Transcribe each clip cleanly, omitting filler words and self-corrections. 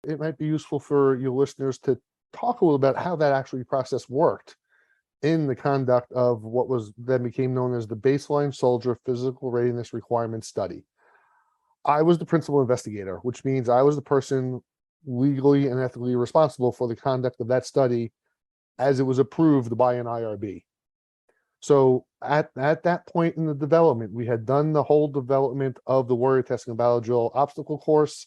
It might be useful for your listeners to talk a little about how that actually process worked in the conduct of what was then became known as the Baseline Soldier Physical Readiness Requirement Study. I was the principal investigator, which means I was the person legally and ethically responsible for the conduct of that study as it was approved by an IRB. So at that point in the development, we had done the whole development of the warrior testing and battle drill obstacle course.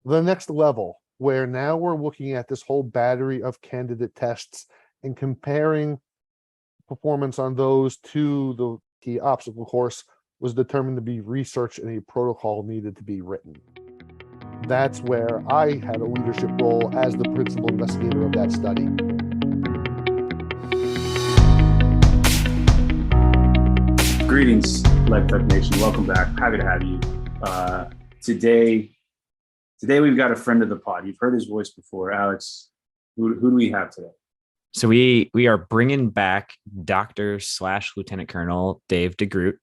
The next level, where now we're looking at this whole battery of candidate tests and comparing performance on those to the key obstacle course, was determined to be researched and a protocol needed to be written. That's where I had a leadership role as the principal investigator of that study. Greetings, Lifetech Nation. Welcome back. Happy to have you. Today we've got a friend of the pod. You've heard his voice before. Alex, who do we have today? So we are bringing back Dr./Lieutenant Colonel Dave DeGroot.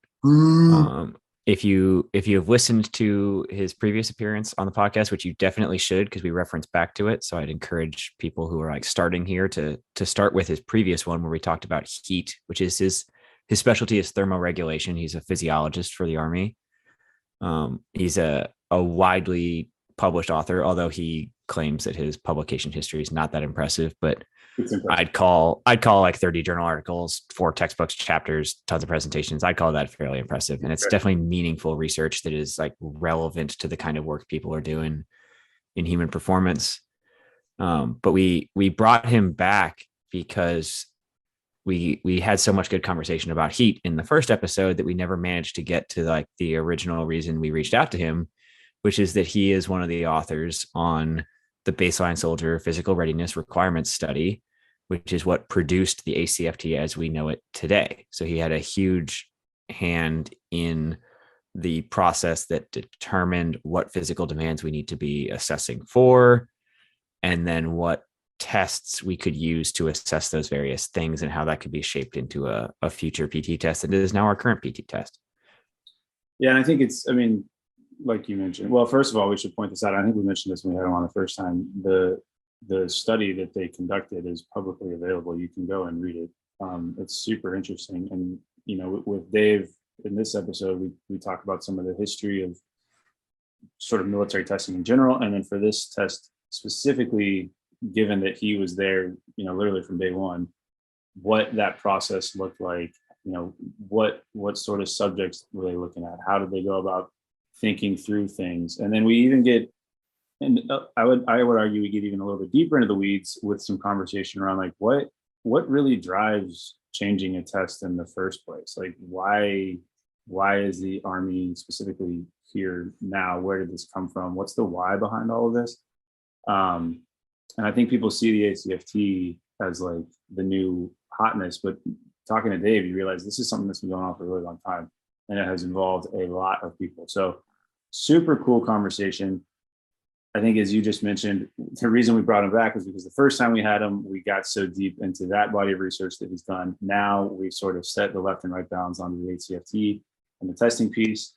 If you have listened to his previous appearance on the podcast, which you definitely should, because we reference back to it. So I'd encourage people who are like starting here to start with his previous one where we talked about heat, which is his specialty is thermoregulation. He's a physiologist for the Army. He's a widely published author, although he claims that his publication history is not that impressive, but I'd call like 30 journal articles, 4 textbooks, chapters, tons of presentations. I'd call that fairly impressive. And it's definitely meaningful research that is like relevant to the kind of work people are doing in human performance. But we brought him back because we had so much good conversation about heat in the first episode that we never managed to get to like the original reason we reached out to him, which is that he is one of the authors on the Baseline Soldier Physical Readiness Requirements Study, which is what produced the ACFT as we know it today. So he had a huge hand in the process that determined what physical demands we need to be assessing for, and then what tests we could use to assess those various things and how that could be shaped into a future PT test that is now our current PT test. Yeah, and I think like you mentioned, well, first of all, we should point this out. I think we mentioned this when we had him on the first time. The study that they conducted is publicly available. You can go and read it. It's super interesting. And, with Dave in this episode, we talk about some of the history of sort of military testing in general. And then for this test specifically, given that he was there, literally from day one, what that process looked like, what sort of subjects were they looking at? How did they go about thinking through things? And then we even get, and I would argue we get even a little bit deeper into the weeds with some conversation around like what really drives changing a test in the first place? Like why is the Army specifically here now? Where did this come from? What's the why behind all of this? And I think people see the ACFT as like the new hotness, but talking to Dave, you realize this is something that's been going on for a really long time, and it has involved a lot of people. So super cool conversation. I think, as you just mentioned, the reason we brought him back is because the first time we had him, we got so deep into that body of research that he's done. Now we've sort of set the left and right bounds onto the ACFT and the testing piece.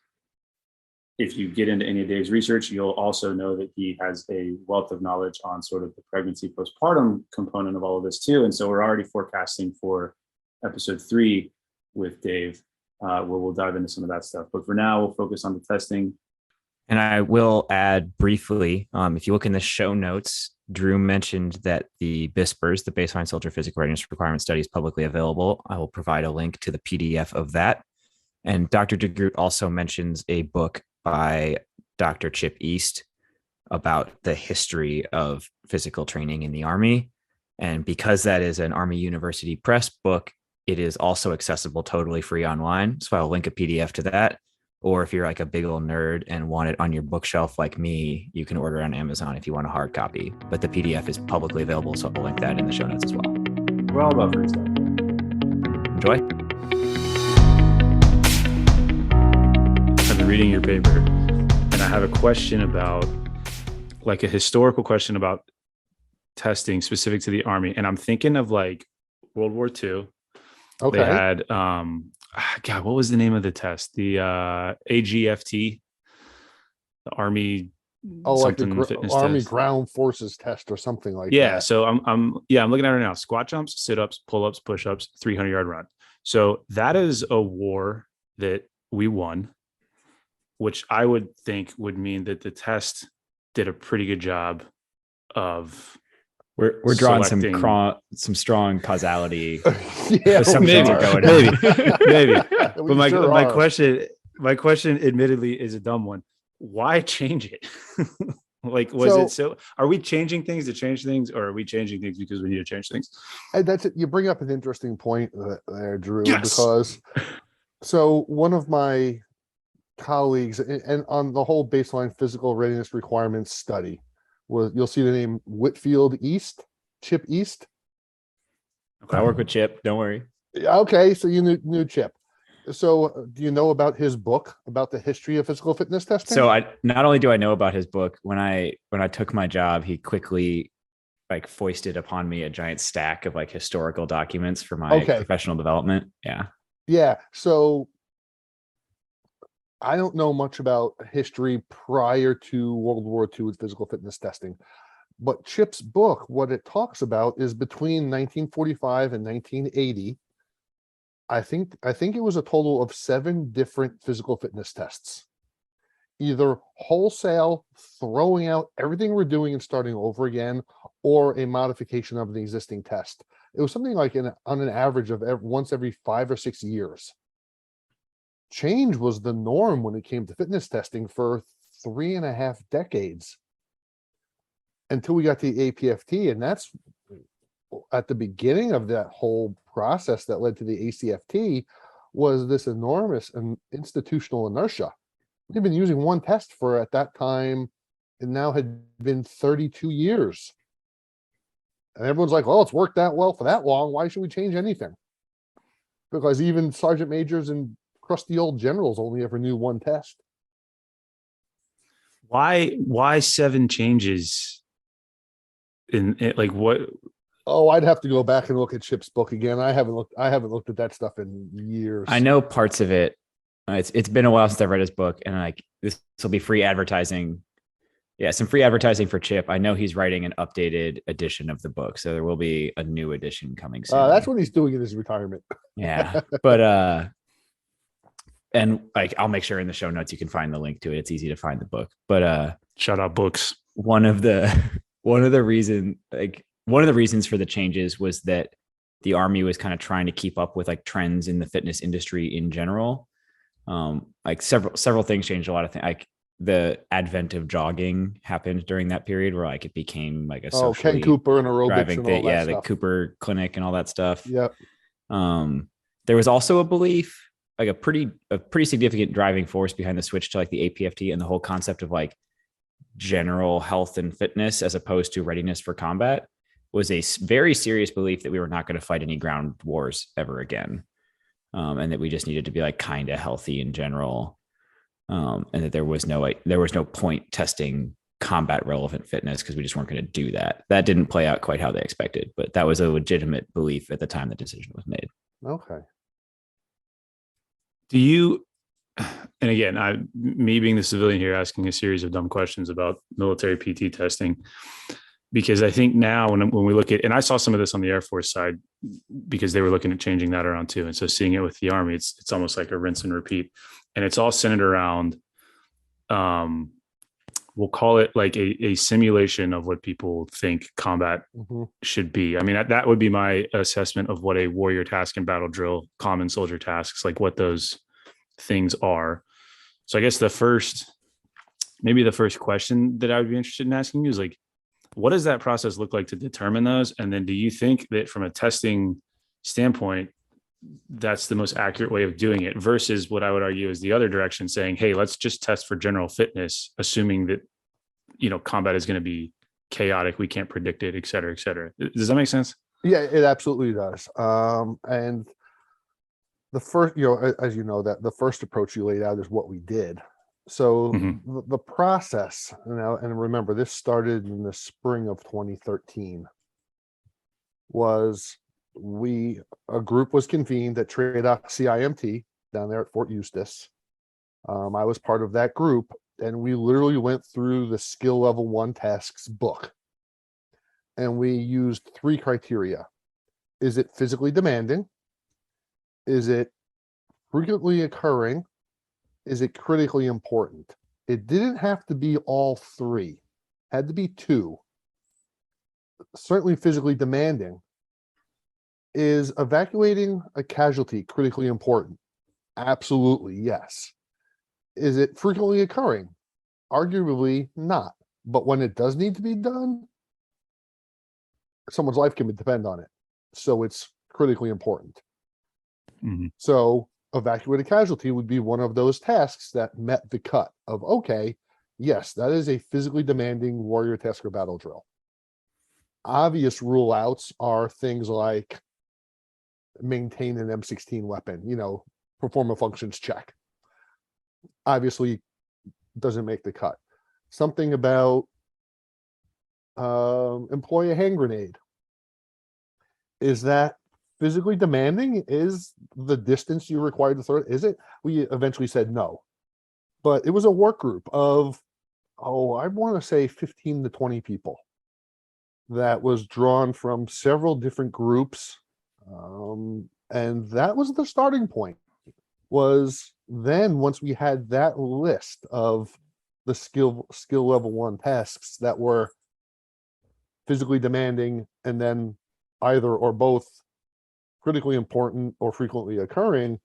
If you get into any of Dave's research, you'll also know that he has a wealth of knowledge on sort of the pregnancy postpartum component of all of this too. And so we're already forecasting for episode 3 with Dave, where we'll dive into some of that stuff. But for now, we'll focus on the testing. And I will add briefly, if you look in the show notes, Drew mentioned that the BSPRRS, the Baseline Soldier Physical Readiness Requirement Study, is publicly available. I will provide a link to the PDF of that. And Dr. DeGroot also mentions a book by Dr. Chip East about the history of physical training in the Army. And because that is an Army University Press book, it is also accessible totally free online. So I'll link a PDF to that. Or if you're like a big old nerd and want it on your bookshelf like me, you can order it on Amazon if you want a hard copy. But the PDF is publicly available, so I'll link that in the show notes as well. We're all about free stuff. Enjoy. I've been reading your paper, and I have a question about, like a historical question about testing specific to the Army. And I'm thinking of like World War II. Okay. They had, God, what was the name of the test? The AGFT, the Army Oh, like the something fitness Army test. Ground Forces test or something like Yeah, that. so I'm looking at it right now. Squat jumps, sit-ups, pull-ups, push-ups, 300-yard run. So that is a war that we won, which I would think would mean that the test did a pretty good job of We're drawing selecting- some strong causality Yeah, assumptions we are going maybe, on. maybe. We But my sure my are. question admittedly is a dumb one. Why change it? Like, was So- it so? Are we changing things to change things, or are we changing things because we need to change things? And that's it. You bring up an interesting point there, Drew, Yes. because so one of my colleagues and on the whole baseline physical readiness requirements study was, you'll see the name Whitfield East, Chip East. I work with Chip. Don't worry. Okay, so you knew Chip. So do you know about his book about the history of physical fitness testing? So I not only do I know about his book, when I took my job, he quickly like foisted upon me a giant stack of like historical documents for my Okay. professional development. Yeah. Yeah, so I don't know much about history prior to World War II with physical fitness testing, but Chip's book, what it talks about is between 1945 and 1980. I think it was a total of 7 different physical fitness tests, either wholesale throwing out everything we're doing and starting over again, or a modification of the existing test. It was something like on an average of once every 5 or 6 years. Change was the norm when it came to fitness testing for 3.5 decades until we got the APFT, and that's at the beginning of that whole process that led to the ACFT was this enormous institutional inertia. We've been using one test for, at that time, it now had been 32 years. And everyone's like, well, it's worked that well for that long. Why should we change anything? Because even sergeant majors and crusty old generals only ever knew one test. Why 7 changes? In like what? Oh, I'd have to go back and look at Chip's book again. I haven't looked at that stuff in years. I know parts of it. It's been a while since I've read his book, and like this will be free advertising. Yeah, some free advertising for Chip. I know he's writing an updated edition of the book, so there will be a new edition coming soon. That's what he's doing in his retirement. Yeah, but and like I'll make sure in the show notes you can find the link to it. It's easy to find the book. But Shout out books. one of the reasons for the changes was that the Army was kind of trying to keep up with like trends in the fitness industry in general. Like several things changed. A lot of things, like the advent of jogging happened during that period, where like it became like a Ken Cooper and aerobics driving and thing. all that Yeah, stuff. the Cooper Clinic and all that stuff. Yep. There was also a belief, like a pretty significant driving force behind the switch to like the APFT and the whole concept of like general health and fitness as opposed to readiness for combat, was a very serious belief that we were not going to fight any ground wars ever again. And that we just needed to be like kind of healthy in general. And that there was no point testing combat relevant fitness because we just weren't going to do that. That didn't play out quite how they expected, but that was a legitimate belief at the time the decision was made. Okay. Do you, and again, me being the civilian here, asking a series of dumb questions about military PT testing, because I think now when we look at, and I saw some of this on the Air Force side because they were looking at changing that around too. And so seeing it with the Army, it's almost like a rinse and repeat, and it's all centered around, we'll call it like a simulation of what people think combat should be. I mean, that would be my assessment of what a warrior task and battle drill, common soldier tasks, like what those things are. So I guess the first question that I would be interested in asking you is like, what does that process look like to determine those? And then do you think that from a testing standpoint, that's the most accurate way of doing it versus what I would argue is the other direction, saying, hey, let's just test for general fitness, assuming that, combat is going to be chaotic. We can't predict it, et cetera, et cetera. Does that make sense? Yeah, it absolutely does. And the first, as you know, that the first approach you laid out is what we did. So the process, and remember, this started in the spring of 2013, was a group was convened at TRADOC CIMT down there at Fort Eustis. I was part of that group, and we literally went through the skill level 1 tasks book. And we used 3 criteria. Is it physically demanding? Is it frequently occurring? Is it critically important? It didn't have to be all 3. Had to be 2. Certainly physically demanding. Is evacuating a casualty critically important? Absolutely, yes. Is it frequently occurring? Arguably not. But when it does need to be done, someone's life can depend on it. So it's critically important. Mhm. So evacuate a casualty would be one of those tasks that met the cut of, okay, yes, that is a physically demanding warrior task or battle drill. Obvious rule outs are things like maintain an M16 weapon, perform a functions check. Obviously doesn't make the cut. Something about employ a hand grenade. Is that physically demanding? Is the distance you're required to throw it? Is it? We eventually said no. But it was a work group of, I want to say 15 to 20 people that was drawn from several different groups. And that was the starting point. Was then once we had that list of the skill level 1 tasks that were physically demanding and then either or both critically important or frequently occurring,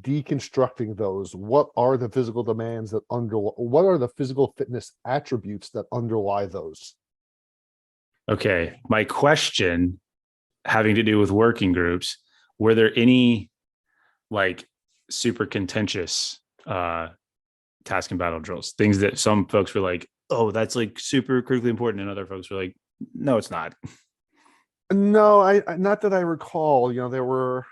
deconstructing those. What are the physical demands that what are the physical fitness attributes that underlie those? Okay. My question having to do with working groups, were there any like super contentious task and battle drills, things that some folks were like, oh, that's like super critically important, and other folks were like, no, it's not? No, I not that I recall. There were.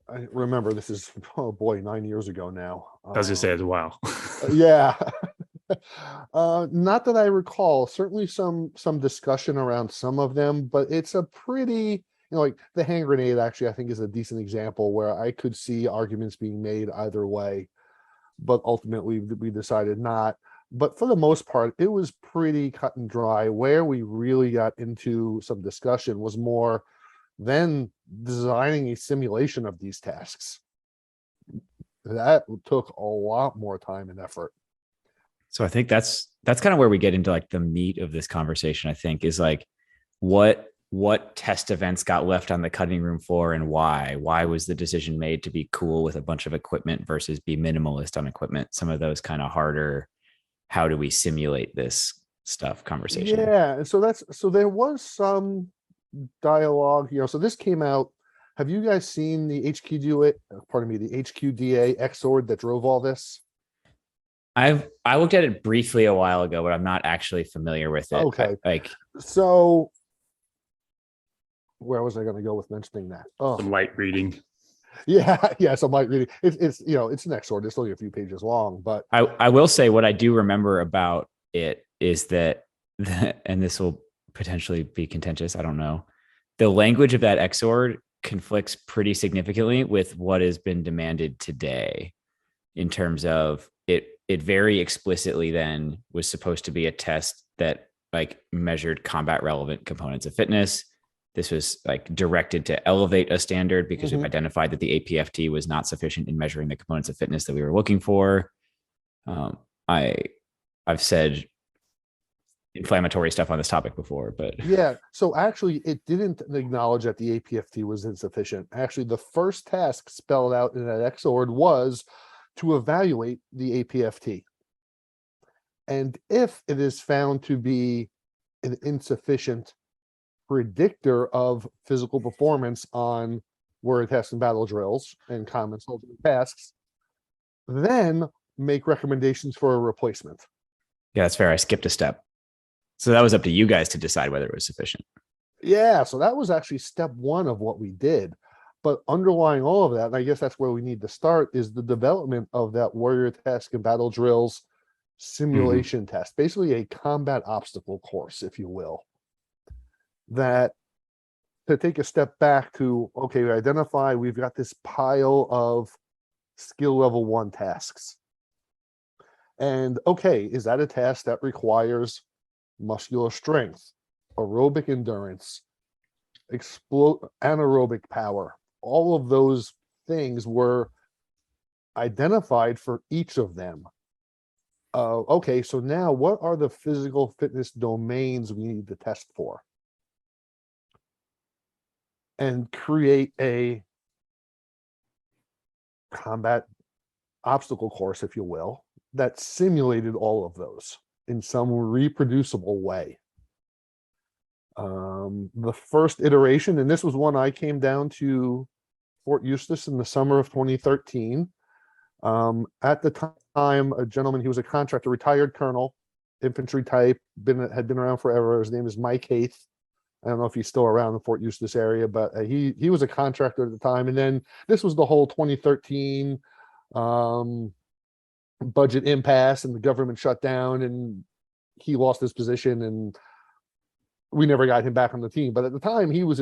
I remember this is 9 years ago now. I was gonna say it's a while. Yeah. Not that I recall. Certainly some discussion around some of them, but it's a pretty, like the hand grenade actually I think is a decent example where I could see arguments being made either way, but ultimately we decided not. But for the most part, it was pretty cut and dry. Where we really got into some discussion was more then designing a simulation of these tasks. That took a lot more time and effort. So I think that's kind of where we get into like the meat of this conversation, I think, is like what test events got left on the cutting room floor and why was the decision made to be cool with a bunch of equipment versus be minimalist on equipment? Some of those kind of harder, how do we simulate this stuff conversation? Yeah. So there was some dialogue, so this came out. Have you guys seen the HQDA XORD that drove all this? I looked at it briefly a while ago, but I'm not actually familiar with it. Okay. So where was I going to go with mentioning that? Some light reading. Yeah, some light reading. It's it's an XORD. It's only a few pages long, but I will say what I do remember about it is that and this will potentially be contentious, I don't know. The language of that XORD conflicts pretty significantly with what has been demanded today in terms of it very explicitly then was supposed to be a test that like measured combat relevant components of fitness. This was like directed to elevate a standard because we've identified that the APFT was not sufficient in measuring the components of fitness that we were looking for. I've said inflammatory stuff on this topic before, but yeah. So actually, it didn't acknowledge that the APFT was insufficient. Actually, the first task spelled out in that XORD was to evaluate the APFT. And if it is found to be an insufficient predictor of physical performance on warrior tasks and battle drills and common soldier tasks, then make recommendations for a replacement. yeah, that's fair. I skipped a step. So that was up to you guys to decide whether it was sufficient. Yeah, so that was actually step 1 of what we did. But underlying all of that, and I guess that's where we need to start, is the development of that warrior task and battle drills simulation test, basically a combat obstacle course, if you will. That to take a step back to, okay, we identify we've got this pile of skill level 1 tasks. And okay, is that a task that requires muscular strength, aerobic endurance, anaerobic power? All of those things were identified for each of them. Okay, so now what are the physical fitness domains we need to test for? And create a combat obstacle course, if you will, that simulated all of those in some reproducible way. The first iteration, and this was one I came down to Fort Eustis in the summer of 2013. At the time, a gentleman, he was a contractor, retired colonel, infantry type, had been around forever. His name is Mike Haith. I don't know if he's still around the Fort Eustis area, but he was a contractor at the time. And then this was the whole 2013 budget impasse, and the government shut down, and he lost his position, and we never got him back on the team. But at the time, he was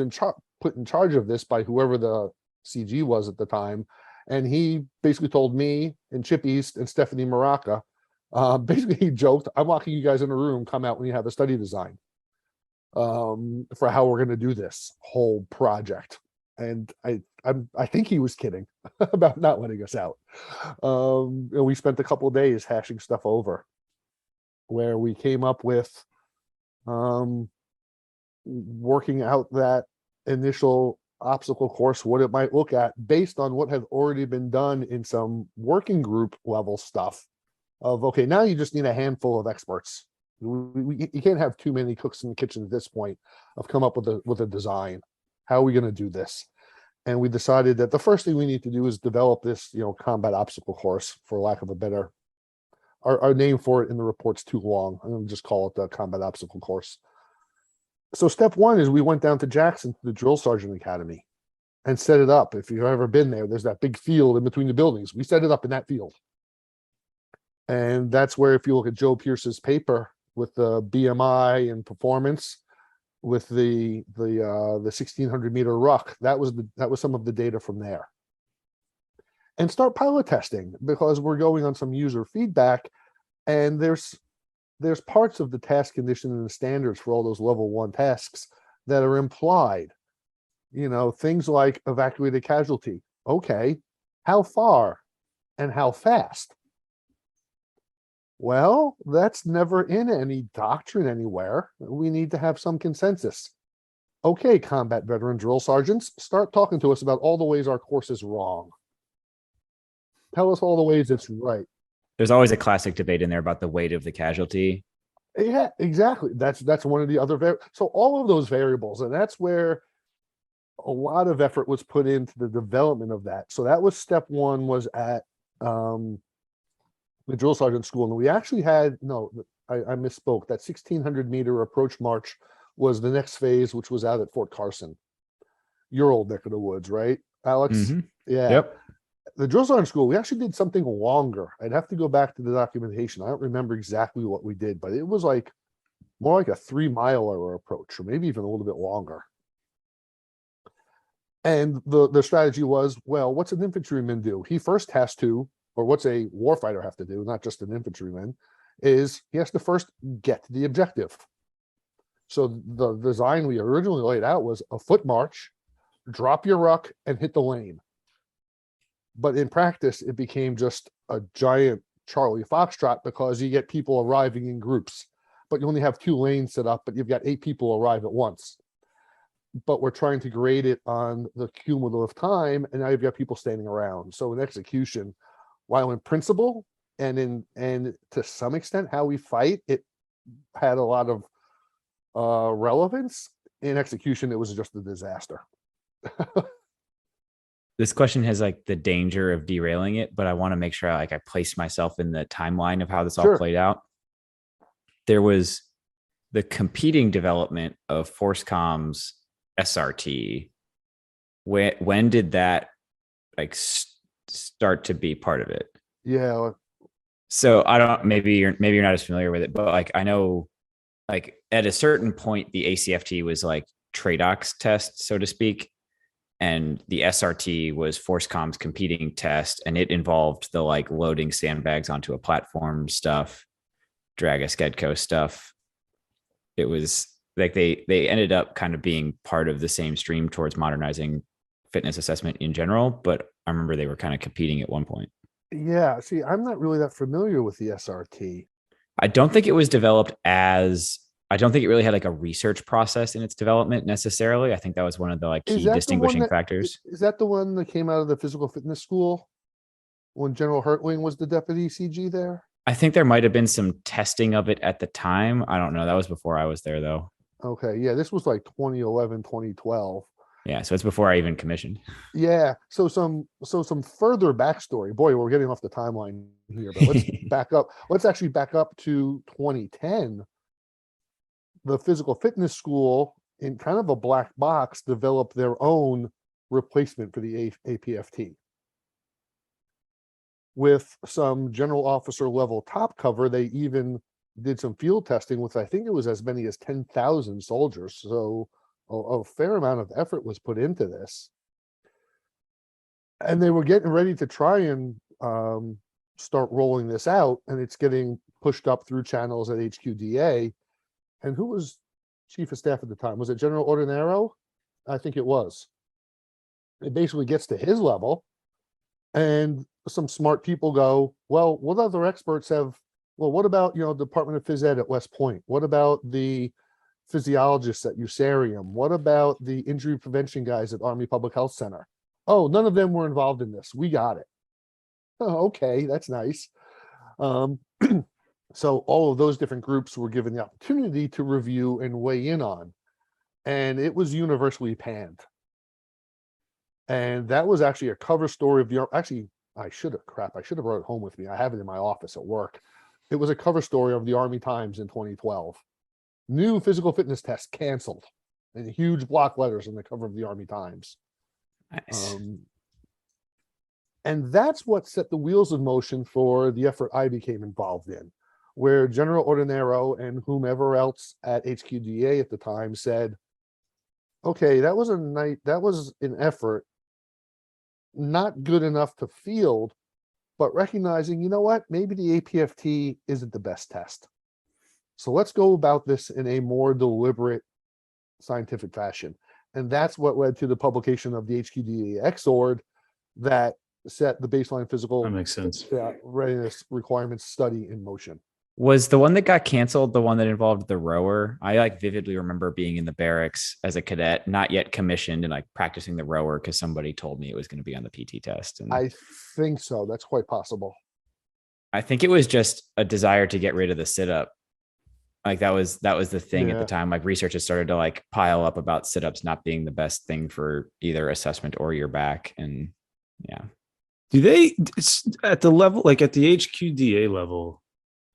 put in charge of this by whoever the CG was at the time. And he basically told me and Chip East and Stephanie Maraca, basically he joked, I'm locking you guys in a room, come out when you have a study design for how we're going to do this whole project. And I think he was kidding about not letting us out. And we spent a couple of days hashing stuff over, where we came up with working out that initial obstacle course, what it might look at based on what had already been done in some working group level stuff of, okay, now you just need a handful of experts. You can't have too many cooks in the kitchen at this point of come up with a design. How are we going to do this? And we decided that the first thing we need to do is develop this, combat obstacle course, for lack of a better, our name for it in the report's too long. I'm going to just call it the combat obstacle course. So step one is we went down to Jackson, to the Drill Sergeant Academy, and set it up. If you've ever been there, there's that big field in between the buildings. We set it up in that field. And that's where, if you look at Joe Pierce's paper with the BMI and performance, with the 1600 meter ruck, that was some of the data from there. And start pilot testing, because we're going on some user feedback, and there's parts of the task condition and the standards for all those level 1 tasks that are implied. Things like evacuated casualty. Okay, how far and how fast? Well, that's never in any doctrine anywhere. We need to have some consensus. Okay, combat veteran drill sergeants, start talking to us about all the ways our course is wrong. Tell us all the ways it's right. There's always a classic debate in there about the weight of the casualty. Yeah, exactly. That's one of the other so all of those variables, and that's where a lot of effort was put into the development of that. So that was step one, was at the drill sergeant school. And we actually had, I misspoke. That 1600 meter approach march was the next phase, which was out at Fort Carson, your old neck of the woods, right, Alex? Mm-hmm. Yeah. Yep. The drill sergeant school, we actually did something longer. I'd have to go back to the documentation. I don't remember exactly what we did, but it was more like a 3 miler approach, or maybe even a little bit longer. And the strategy was, well, what's an infantryman do? He first has to, or what's a warfighter have to do, not just an infantryman, is he has to first get to the objective. So the design we originally laid out was a foot march, drop your ruck, and hit the lane. But in practice, it became just a giant Charlie Foxtrot, because you get people arriving in groups, but you only have 2 lanes set up, but you've got 8 people arrive at once. But we're trying to grade it on the cumulative time, and now you've got people standing around. So in execution, while in principle and to some extent how we fight, it had a lot of relevance. In execution, it was just a disaster. This question has the danger of derailing it, but I want to make sure I place myself in the timeline of how this all played out. There was the competing development of ForceCom's SRT. When did that start to be part of it? Yeah. So I don't, maybe you're not as familiar with it, but I know at a certain point, the ACFT was TRADOX test, so to speak. and the SRT was Force Com's competing test, and it involved the like loading sandbags onto a platform stuff, drag a Skedco stuff. It was like they ended up kind of being part of the same stream towards modernizing fitness assessment in general, but I remember they were kind of competing at one point. Yeah, see, I'm not really that familiar with the SRT. I don't think it was developed as, I don't think it really had like a research process in its development necessarily. I think that was one of the like Is key that the one distinguishing that- factors. Is that the one that came out of the physical fitness school when General Hertwing was the deputy CG there? I think there might have been some testing of it at the time. I don't know. That was before I was there though. Okay, yeah, this was like 2011, 2012. Yeah. So it's before I even commissioned. Yeah, so some further backstory. Boy, we're getting off the timeline here, but let's back up. Let's actually back up to 2010. The physical fitness school, in kind of a black box, developed their own replacement for the APFT. With some general officer level top cover, they even did some field testing with, I think it was as many as 10,000 soldiers. So a fair amount of effort was put into this. And they were getting ready to try and start rolling this out, and it's getting pushed up through channels at HQDA. And who was chief of staff at the time? Was it General Ordinero? I think it was. It basically gets to his level, and some smart people go, well, what other experts have? Well, what about, Department of Phys Ed at West Point? What about the physiologists at USARIUM? What about the injury prevention guys at Army Public Health Center? Oh, none of them were involved in this. We got it. Oh, okay, that's nice. So all of those different groups were given the opportunity to review and weigh in on, and it was universally panned. And that was actually a cover story of the, actually, I should have brought it home with me. I have it in my office at work. It was a cover story of the Army Times in 2012. New physical fitness test canceled, in huge block letters on the cover of the Army Times. Nice. And that's what set the wheels in motion for the effort I became involved in, where General Ordinero and whomever else at HQDA at the time said, okay, that was an effort not good enough to field, but recognizing, you know what, maybe the APFT isn't the best test. So let's go about this in a more deliberate scientific fashion. And that's what led to the publication of the HQDA XORD that set the baseline physical That makes sense. readiness requirements study in motion. Was the one that got canceled the one that involved the rower? I like vividly remember being in the barracks as a cadet, not yet commissioned, and like practicing the rower because somebody told me it was going to be on the PT test. And I think so. That's quite possible. I think it was just a desire to get rid of the sit-up. Like that was the thing at Yeah. the time. Like research has started to like pile up about sit-ups not being the best thing for either assessment or your back. And yeah. Do they, at the level, like at the HQDA level,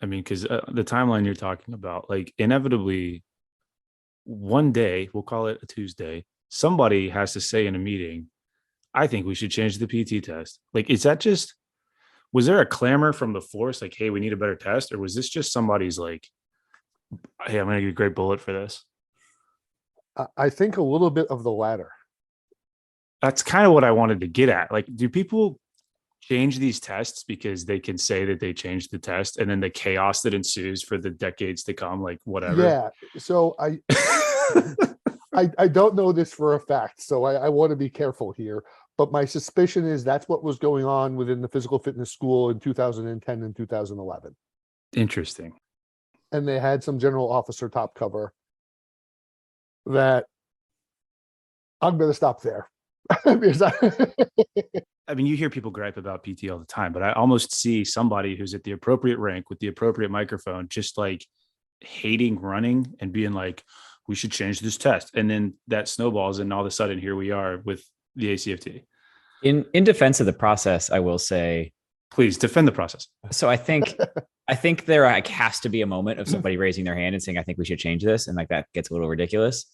I mean, because the timeline you're talking about, like inevitably one day, we'll call it a Tuesday, somebody has to say in a meeting, I think we should change the PT test. Like, is that just, was there a clamor from the force? Like, hey, we need a better test. Or was this just somebody's like, hey, I'm going to get a great bullet for this? I think a little bit of the latter. That's kind of what I wanted to get at. Like, do people change these tests because they can say that they changed the test, and then the chaos that ensues for the decades to come, like whatever? Yeah. So I don't know this for a fact, so I want to be careful here. But my suspicion is that's what was going on within the physical fitness school in 2010 and 2011. Interesting. And they had some general officer top cover that I'm going to stop there. Because I mean, you hear people gripe about PT all the time, but I almost see somebody who's at the appropriate rank with the appropriate microphone, just like hating running and being like, we should change this test. And then that snowballs. And all of a sudden here we are with the ACFT. In defense of the process, I will say, Please defend the process. so I think there like has to be a moment of somebody raising their hand and saying, I think we should change this. And like that gets a little ridiculous.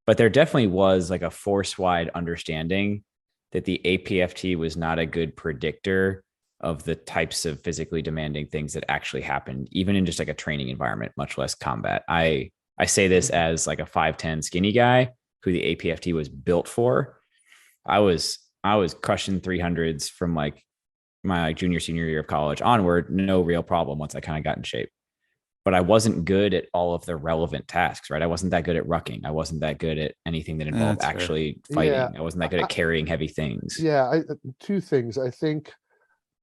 But there definitely was like a force-wide understanding that the APFT was not a good predictor of the types of physically demanding things that actually happened, even in just like a training environment, much less combat. I say this as like a 5'10" skinny guy who the APFT was built for. I was crushing 300s from like my like junior, senior year of college onward, no real problem once I kind of got in shape. But I wasn't good at all of the relevant tasks, right? I wasn't that good at rucking. I wasn't that good at anything that involved That's fair. actually fighting. Yeah, I wasn't that good at carrying heavy things. Yeah, two things. I think,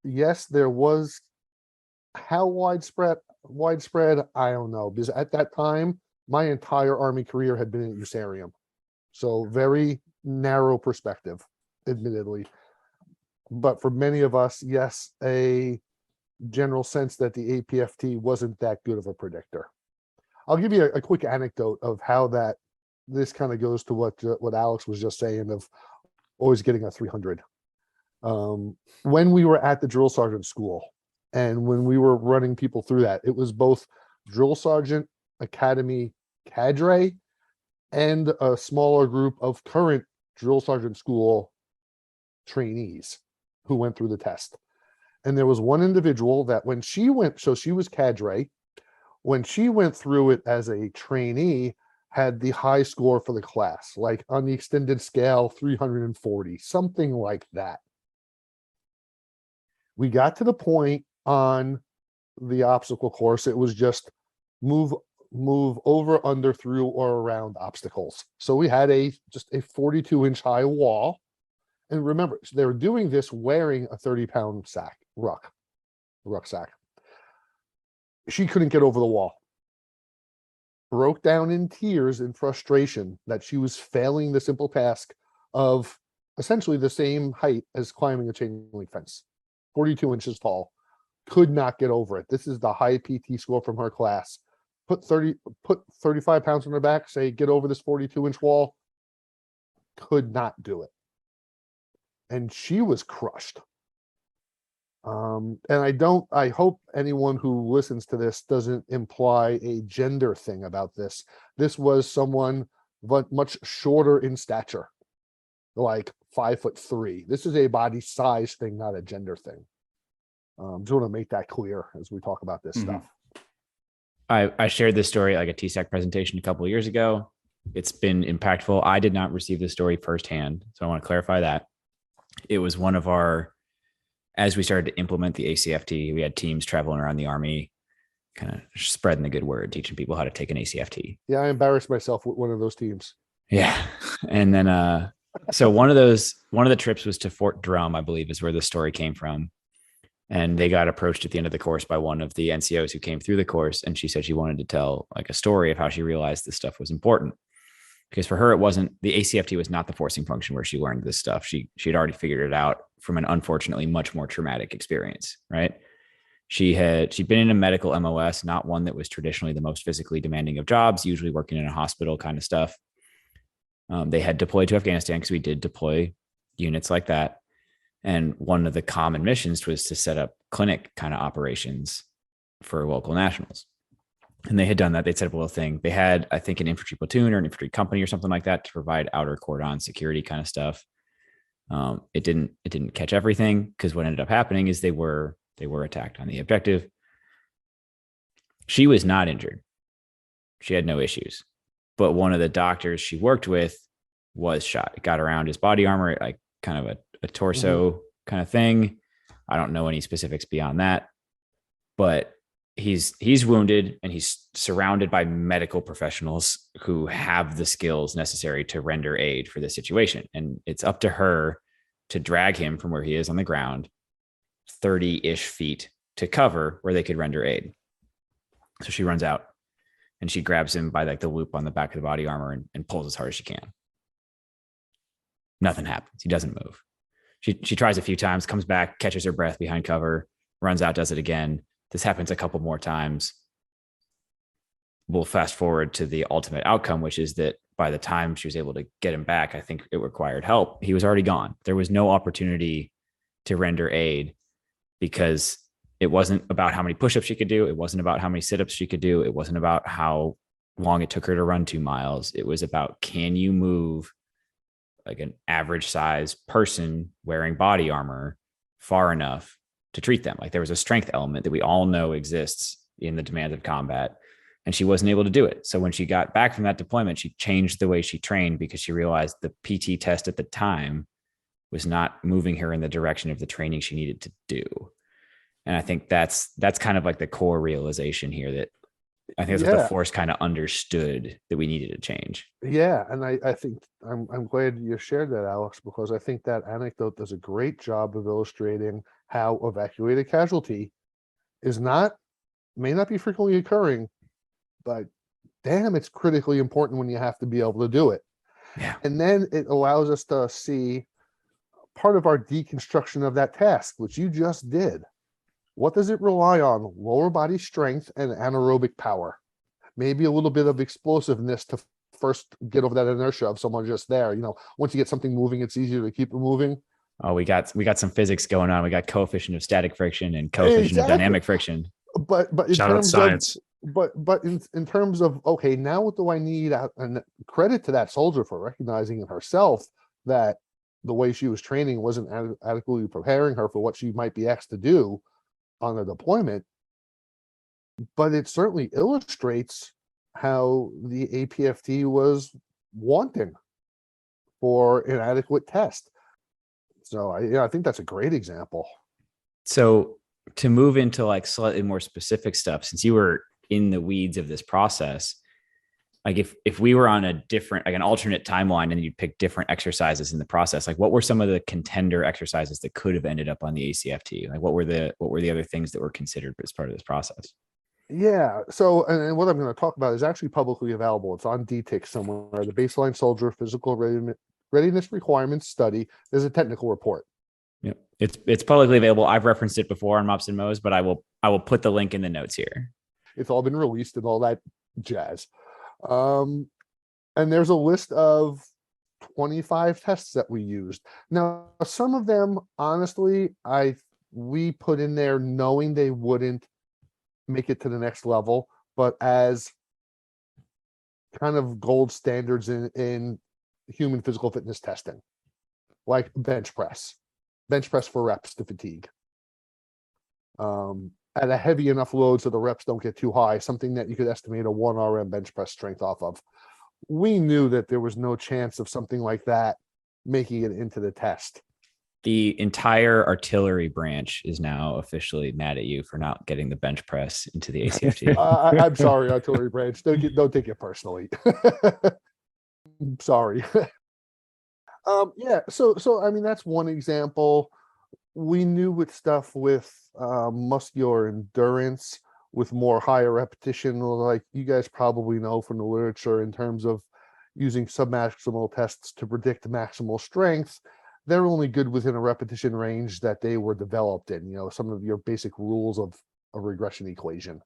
yes, there was how widespread, I don't know, because at that time, my entire Army career had been in Usarium. So very narrow perspective, admittedly. But for many of us, yes, a general sense that the APFT wasn't that good of a predictor. I'll give you a quick anecdote of how this kind of goes to what Alex was just saying of always getting a 300. When we were at the drill sergeant school and when we were running people through that, it was both drill sergeant academy cadre and a smaller group of current drill sergeant school trainees who went through the test. And there was one individual that when she went, so she was cadre, when she went through it as a trainee, had the high score for the class, like on the extended scale, 340, something like that. We got to the point on the obstacle course, it was just move over, under, through, or around obstacles. So we had just a 42-inch high wall. And remember, they were doing this wearing a 30-pound rucksack. She couldn't get over the wall. Broke down in tears in frustration that she was failing the simple task of essentially the same height as climbing a chain link fence, 42 inches tall. Could not get over it. This is the high PT score from her class. Put 35 pounds on her back, say, get over this 42-inch wall. Could not do it. And she was crushed. And I hope anyone who listens to this doesn't imply a gender thing about this. This was someone but much shorter in stature, like 5'3". This is a body size thing, not a gender thing. Just want to make that clear as we talk about this stuff. I shared this story at like a TSAC presentation a couple of years ago. It's been impactful. I did not receive this story firsthand, so I want to clarify that. It was one of our, as we started to implement the ACFT, we had teams traveling around the Army, kind of spreading the good word, teaching people how to take an ACFT. Yeah, I embarrassed myself with one of those teams. Yeah. And then, so one of the trips was to Fort Drum, I believe is where the story came from. And they got approached at the end of the course by one of the NCOs who came through the course. And she said she wanted to tell like a story of how she realized this stuff was important. Because for her, it wasn't, the ACFT was not the forcing function where she learned this stuff. She had already figured it out from an unfortunately much more traumatic experience, right? She'd been in a medical MOS, not one that was traditionally the most physically demanding of jobs, usually working in a hospital kind of stuff. They had deployed to Afghanistan because we did deploy units like that. And one of the common missions was to set up clinic kind of operations for local nationals. And they had done that. They'd set up a little thing. They had, I think, an infantry platoon or an infantry company or something like that to provide outer cordon security kind of stuff. It didn't catch everything because what ended up happening is they were attacked on the objective. She was not injured. She had no issues. But one of the doctors she worked with was shot. It got around his body armor, like kind of a torso kind of thing. I don't know any specifics beyond that, but he's wounded and he's surrounded by medical professionals who have the skills necessary to render aid for this situation. And it's up to her to drag him from where he is on the ground 30-ish feet to cover where they could render aid. So she runs out and she grabs him by like the loop on the back of the body armor and pulls as hard as she can. Nothing happens. He doesn't move. She tries a few times, comes back, catches her breath behind cover, runs out, does it again. This happens a couple more times. We'll fast forward to the ultimate outcome, which is that by the time she was able to get him back, I think it required help. He was already gone. There was no opportunity to render aid because it wasn't about how many push-ups she could do. It wasn't about how many sit-ups she could do. It wasn't about how long it took her to run 2 miles. It was about, can you move like an average size person wearing body armor far enough to treat them? Like there was a strength element that we all know exists in the demands of combat, and she wasn't able to do it. So when she got back from that deployment, she changed the way she trained because she realized the PT test at the time was not moving her in the direction of the training she needed to do. And I think that's kind of like the core realization here, that I think that's what the force kind of understood, that we needed to change. Yeah, and I think I'm glad you shared that, Alex, because I think that anecdote does a great job of illustrating how evacuated casualty may not be frequently occurring, but damn, it's critically important when you have to be able to do it. Yeah. And then it allows us to see part of our deconstruction of that task, which you just did. What does it rely on? Lower body strength and anaerobic power. Maybe a little bit of explosiveness to first get over that inertia of someone just there. Once you get something moving, it's easier to keep it moving. Oh, we got some physics going on. We got coefficient of static friction and coefficient of dynamic friction. But in Shout out terms science. but in terms of, okay, now what do I need? And credit to that soldier for recognizing in herself that the way she was training wasn't adequately preparing her for what she might be asked to do on a deployment. But it certainly illustrates how the APFT was wanting for inadequate test. So I think that's a great example. So to move into like slightly more specific stuff, since you were in the weeds of this process, like if we were on a different, like an alternate timeline, and you pick different exercises in the process, like what were some of the contender exercises that could have ended up on the ACFT? Like what were the other things that were considered as part of this process? Yeah. So, and what I'm going to talk about is actually publicly available. It's on DTIC somewhere. The Baseline Soldier Physical Readiness Requirements Study is a technical report. Yeah, it's publicly available. I've referenced it before on Mops and Mo's, but I will put the link in the notes here. It's all been released and all that jazz. And there's a list of 25 tests that we used. Now, some of them, honestly, we put in there knowing they wouldn't make it to the next level, but as kind of gold standards in human physical fitness testing, like bench press for reps to fatigue. At a heavy enough load so the reps don't get too high, something that you could estimate a 1 RM bench press strength off of. We knew that there was no chance of something like that making it into the test. The entire artillery branch is now officially mad at you for not getting the bench press into the ACFT. I'm sorry, artillery branch. Don't take it personally. Sorry. Yeah. So I mean, that's one example. We knew with stuff with muscular endurance, with more higher repetition, like you guys probably know from the literature, in terms of using submaximal tests to predict maximal strength, they're only good within a repetition range that they were developed in, some of your basic rules of a regression equation.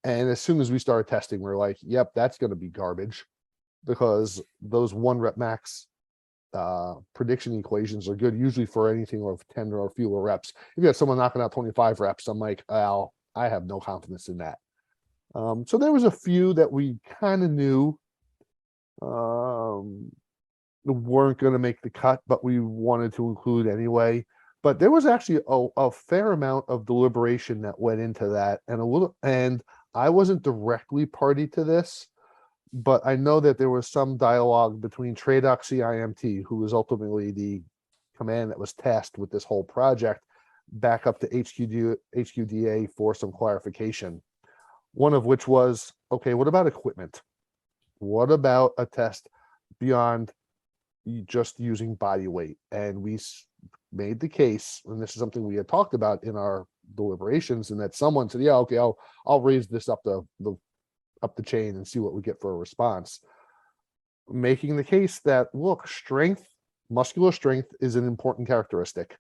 And as soon as we started testing, we're like, yep, that's going to be garbage, because those 1 rep max prediction equations are good usually for anything of 10 or fewer reps. If you have someone knocking out 25 reps, I'm like, well, I have no confidence in that. So there was a few that we kind of knew weren't going to make the cut, but we wanted to include anyway. But there was actually a fair amount of deliberation that went into that, and I wasn't directly party to this, but I know that there was some dialogue between TRADOC CIMT, who was ultimately the command that was tasked with this whole project, back up to HQDA for some clarification. One of which was, okay, what about equipment? What about a test beyond just using body weight? And we made the case, and this is something we had talked about in our deliberations, and that someone said, yeah, okay, I'll raise this up the chain and see what we get for a response. Making the case that, look, muscular strength is an important characteristic.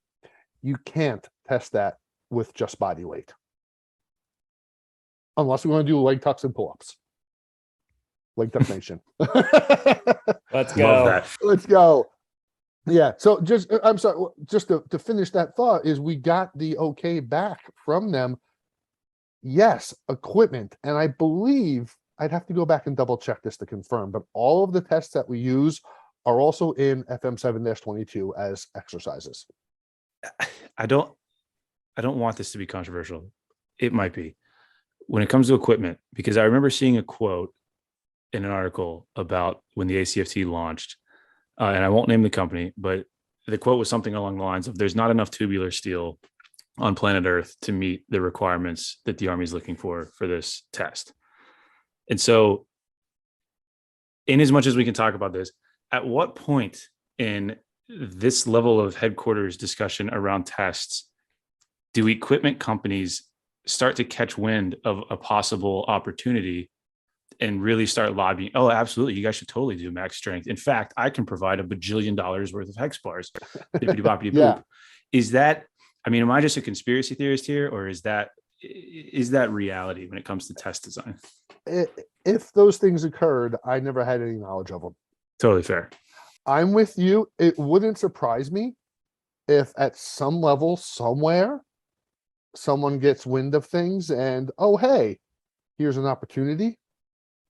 You can't test that with just body weight. Unless we want to do leg tucks and pull-ups. Leg tuck nation. Let's go. Love that. Let's go. Yeah. So I'm sorry, just to finish that thought, is we got the okay back from them. Yes, equipment. And I believe, I'd have to go back and double check this to confirm, but all of the tests that we use are also in FM 7-22 as exercises. I don't want this to be controversial. It might be when it comes to equipment, because I remember seeing a quote in an article about when the ACFT launched, and I won't name the company, but the quote was something along the lines of, there's not enough tubular steel on planet Earth to meet the requirements that the Army is looking for this test. And so, in as much as we can talk about this, at what point in this level of headquarters discussion around tests do equipment companies start to catch wind of a possible opportunity and really start lobbying? Oh, absolutely. You guys should totally do max strength. In fact, I can provide $1 bajillion worth of hex bars. Yeah. Is that, I mean, am I just a conspiracy theorist here, or is that reality when it comes to test design? If those things occurred, I never had any knowledge of them. Totally fair. I'm with you. It wouldn't surprise me if at some level, somewhere, someone gets wind of things and, oh, hey, here's an opportunity.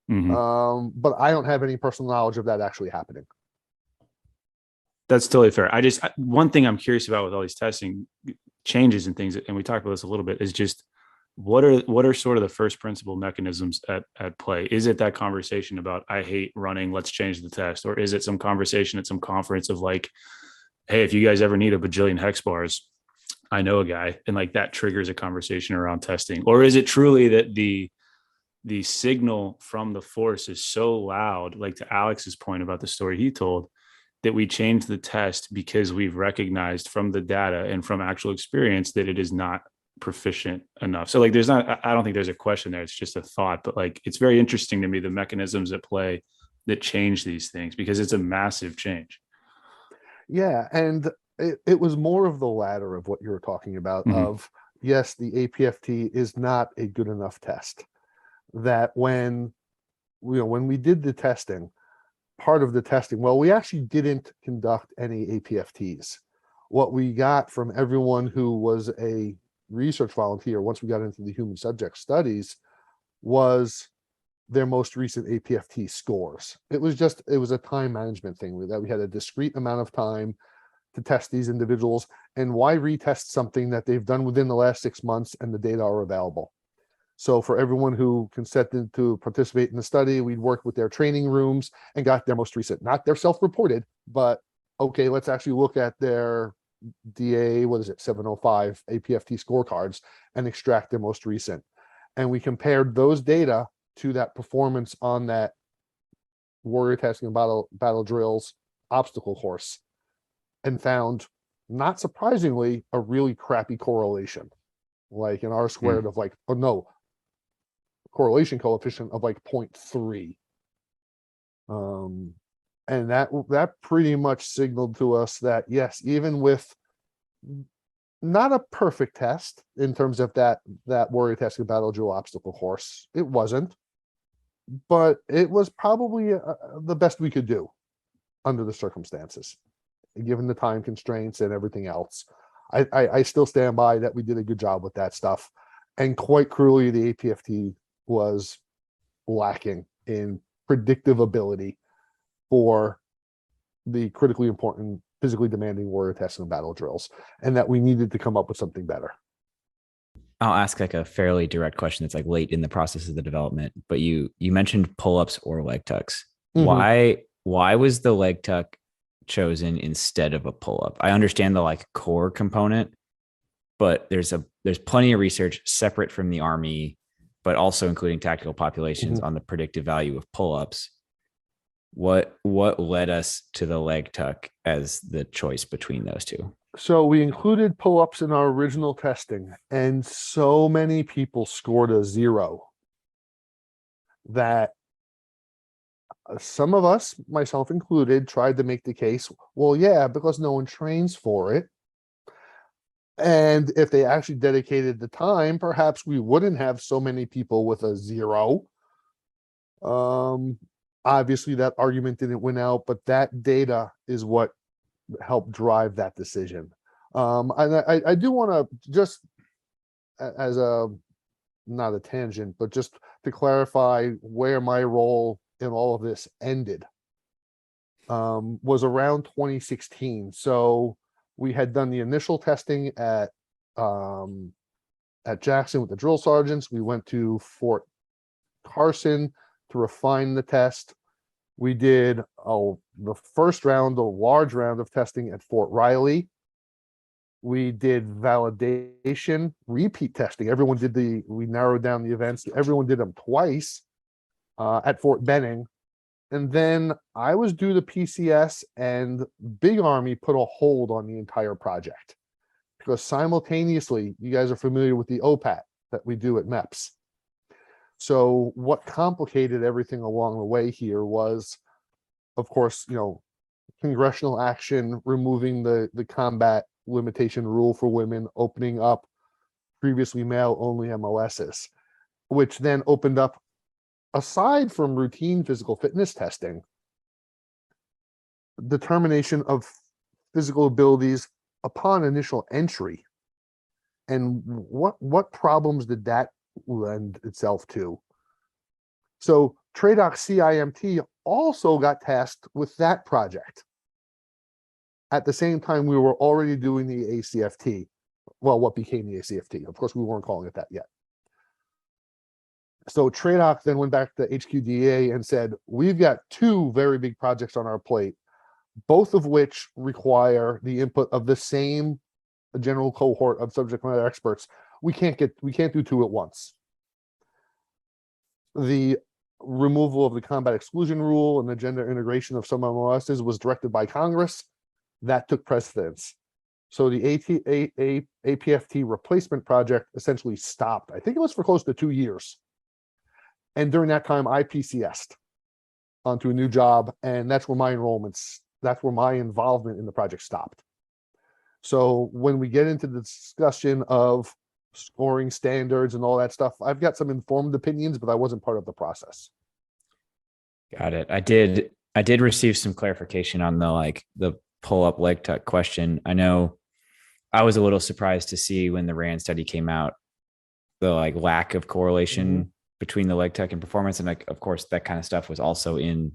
But I don't have any personal knowledge of that actually happening. That's totally fair. One thing I'm curious about with all these testing changes and things, and we talked about this a little bit, is just what are sort of the first principle mechanisms at play? Is it that conversation about, I hate running, let's change the test? Or is it some conversation at some conference of like, hey, if you guys ever need $1 bajillion hex bars, I know a guy, and like that triggers a conversation around testing? Or is it truly that the signal from the force is so loud, like to Alex's point about the story he told, that we change the test because we've recognized from the data and from actual experience that it is not proficient enough? So like, I don't think there's a question there. It's just a thought, but like, it's very interesting to me, the mechanisms at play that change these things, because it's a massive change. Yeah. And it was more of the latter of what you were talking about of, yes, the APFT is not a good enough test. That when we did the testing, part of the testing, well, we actually didn't conduct any APFTs. What we got from everyone who was a research volunteer, once we got into the human subject studies, was their most recent APFT scores. It was a time management thing, that we had a discrete amount of time to test these individuals, and why retest something that they've done within the last 6 months and the data are available. So for everyone who consented to participate in the study, we'd worked with their training rooms and got their most recent, not their self-reported, but okay, let's actually look at their DA, 705 APFT scorecards and extract their most recent. And we compared those data to that performance on that warrior testing and battle drills obstacle course, and found, not surprisingly, a really crappy correlation, like an R squared of like, oh no, correlation coefficient of like 0.3. And that pretty much signaled to us that, yes, even with not a perfect test in terms of that warrior testing battle drill obstacle course, it wasn't, but it was probably the best we could do under the circumstances, given the time constraints and everything else. I still stand by that we did a good job with that stuff. And quite cruelly, the APFT was lacking in predictive ability for the critically important, physically demanding warrior tests and battle drills, and that we needed to come up with something better. I'll ask like a fairly direct question that's like late in the process of the development, but you mentioned pull-ups or leg tucks. Why was the leg tuck chosen instead of a pull-up? I understand the like core component, but there's plenty of research separate from the Army, but also including tactical populations on the predictive value of pull-ups. What led us to the leg tuck as the choice between those two? So we included pull-ups in our original testing, and so many people scored a 0 that some of us, myself included, tried to make the case, well, yeah, because no one trains for it. And if they actually dedicated the time, perhaps we wouldn't have so many people with a 0. Obviously, that argument didn't win out, but that data is what helped drive that decision. And I do want to just, as not a tangent, but just to clarify where my role in all of this ended, was around 2016. So we had done the initial testing at Jackson with the drill sergeants. We went to Fort Carson to refine the test. We did the first round, a large round of testing at Fort Riley. We did validation, repeat testing. We narrowed down the events. Everyone did them twice at Fort Benning. And then I was due to PCS, and Big Army put a hold on the entire project because simultaneously, you guys are familiar with the OPAT that we do at MEPS. So what complicated everything along the way here was, of course, congressional action, removing the combat limitation rule for women, opening up previously male-only MOSs, which then opened up, aside from routine physical fitness testing, determination of physical abilities upon initial entry. And what problems did that lend itself to? So TRADOC CIMT also got tasked with that project. At the same time, we were already doing the ACFT. Well, what became the ACFT? Of course, we weren't calling it that yet. So TRADOC then went back to HQDA and said, we've got two very big projects on our plate, both of which require the input of the same general cohort of subject matter experts. We can't do two at once. The removal of the combat exclusion rule and the gender integration of some MOSs was directed by Congress. That took precedence. So the APFT replacement project essentially stopped. I think it was for close to 2 years. And during that time, I PCS'd onto a new job, and that's where my involvement in the project stopped. So when we get into the discussion of scoring standards and all that stuff, I've got some informed opinions, but I wasn't part of the process. Got it. I did receive some clarification on the pull up leg tuck question. I know I was a little surprised to see when the RAND study came out, the lack of correlation between the leg tuck and performance. And of course, that kind of stuff was also in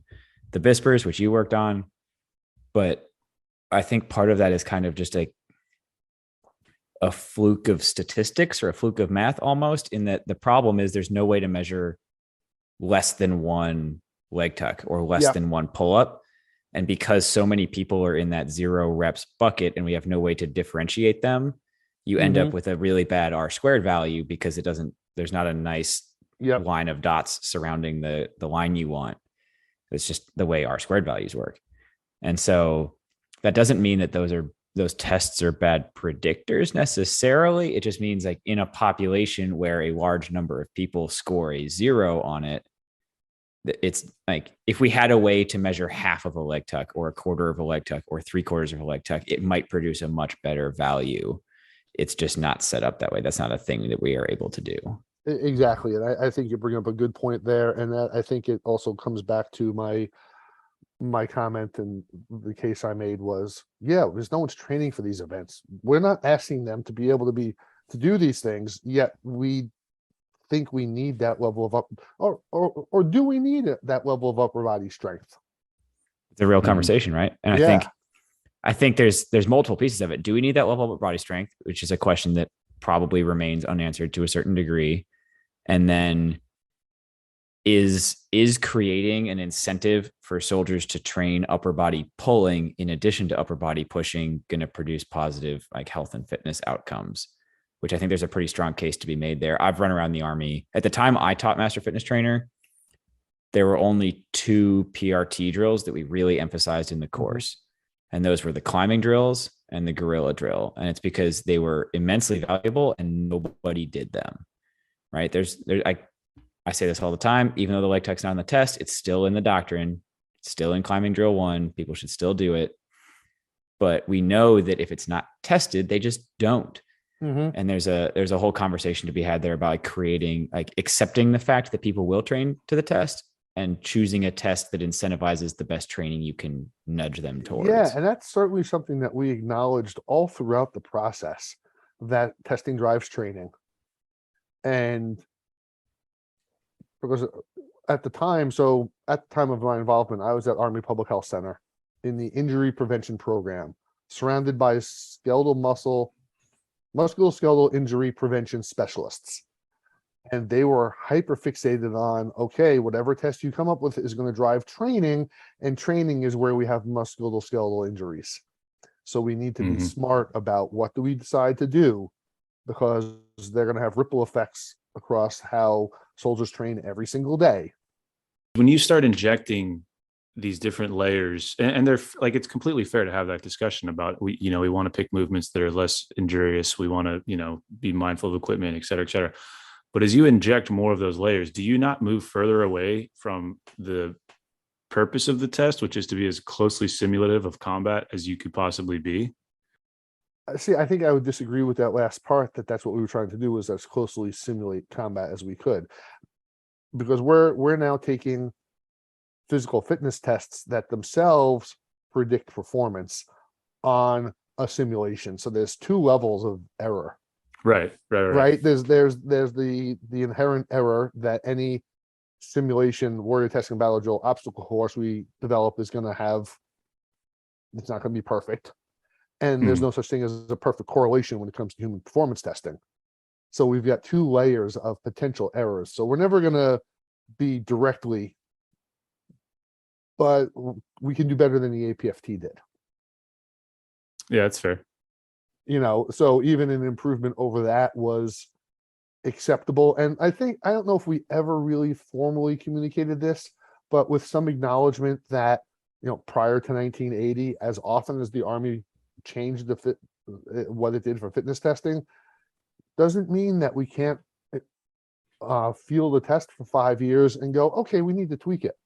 the BSPRRS, which you worked on. But I think part of that is kind of just a fluke of statistics or a fluke of math almost, in that the problem is there's no way to measure less than one leg tuck or less than one pull up. And because so many people are in that 0 reps bucket and we have no way to differentiate them, you end up with a really bad R² value because there's not a nice line of dots surrounding the line you want. It's just the way R² values work. And so that doesn't mean that those tests are bad predictors necessarily. It just means in a population where a large number of people score a 0 on it, it's if we had a way to measure half of a leg tuck or a quarter of a leg tuck or 3/4 of a leg tuck, it might produce a much better value. It's just not set up that way. That's not a thing that we are able to do. Exactly. And I think you bring up a good point there. And that I think it also comes back to my comment, and the case I made was, there's no one's training for these events. We're not asking them to be able to do these things, yet we think we need that level of or do we need that level of upper body strength? It's a real conversation, right? And I think there's multiple pieces of it. Do we need that level of upper body strength, which is a question that probably remains unanswered to a certain degree? And then is creating an incentive for soldiers to train upper body pulling in addition to upper body pushing going to produce positive health and fitness outcomes, which I think there's a pretty strong case to be made there. I've run around the Army. At the time I taught Master Fitness Trainer, there were only 2 PRT drills that we really emphasized in the course. And those were the climbing drills and the gorilla drill. And it's because they were immensely valuable and nobody did them, right? I say this all the time, even though the leg tuck's not on the test, it's still in the doctrine, it's still in climbing drill 1. People should still do it. But we know that if it's not tested, they just don't. And there's a whole conversation to be had there about creating, accepting the fact that people will train to the test and choosing a test that incentivizes the best training you can nudge them towards. Yeah, and that's certainly something that we acknowledged all throughout the process, that testing drives training. And because at the time of my involvement, I was at Army Public Health Center in the injury prevention program, surrounded by musculoskeletal injury prevention specialists. And they were hyper fixated on, okay, whatever test you come up with is going to drive training, and training is where we have musculoskeletal injuries. So we need to be smart about what do we decide to do, because they're going to have ripple effects across how soldiers train every single day. When you start injecting these different layers, and they're like, it's completely fair to have that discussion about, we want to pick movements that are less injurious. We want to, be mindful of equipment, et cetera, et cetera. But as you inject more of those layers, do you not move further away from the purpose of the test, which is to be as closely simulative of combat as you could possibly be? See, I think I would disagree with that last part, that's what we were trying to do, was as closely simulate combat as we could. Because we're now taking physical fitness tests that themselves predict performance on a simulation. So there's two levels of error. Right. There's the inherent error that any simulation warrior testing battle drill obstacle course we develop is going to have. It's not going to be perfect, and there's no such thing as a perfect correlation when it comes to human performance testing. So we've got two layers of potential errors. So we're never going to be directly, but we can do better than the APFT did. Yeah, that's fair. So even an improvement over that was acceptable. And I don't know if we ever really formally communicated this, but with some acknowledgement that, prior to 1980, as often as the Army changed what it did for fitness testing, doesn't mean that we can't field the test for 5 years and go, okay, we need to tweak it.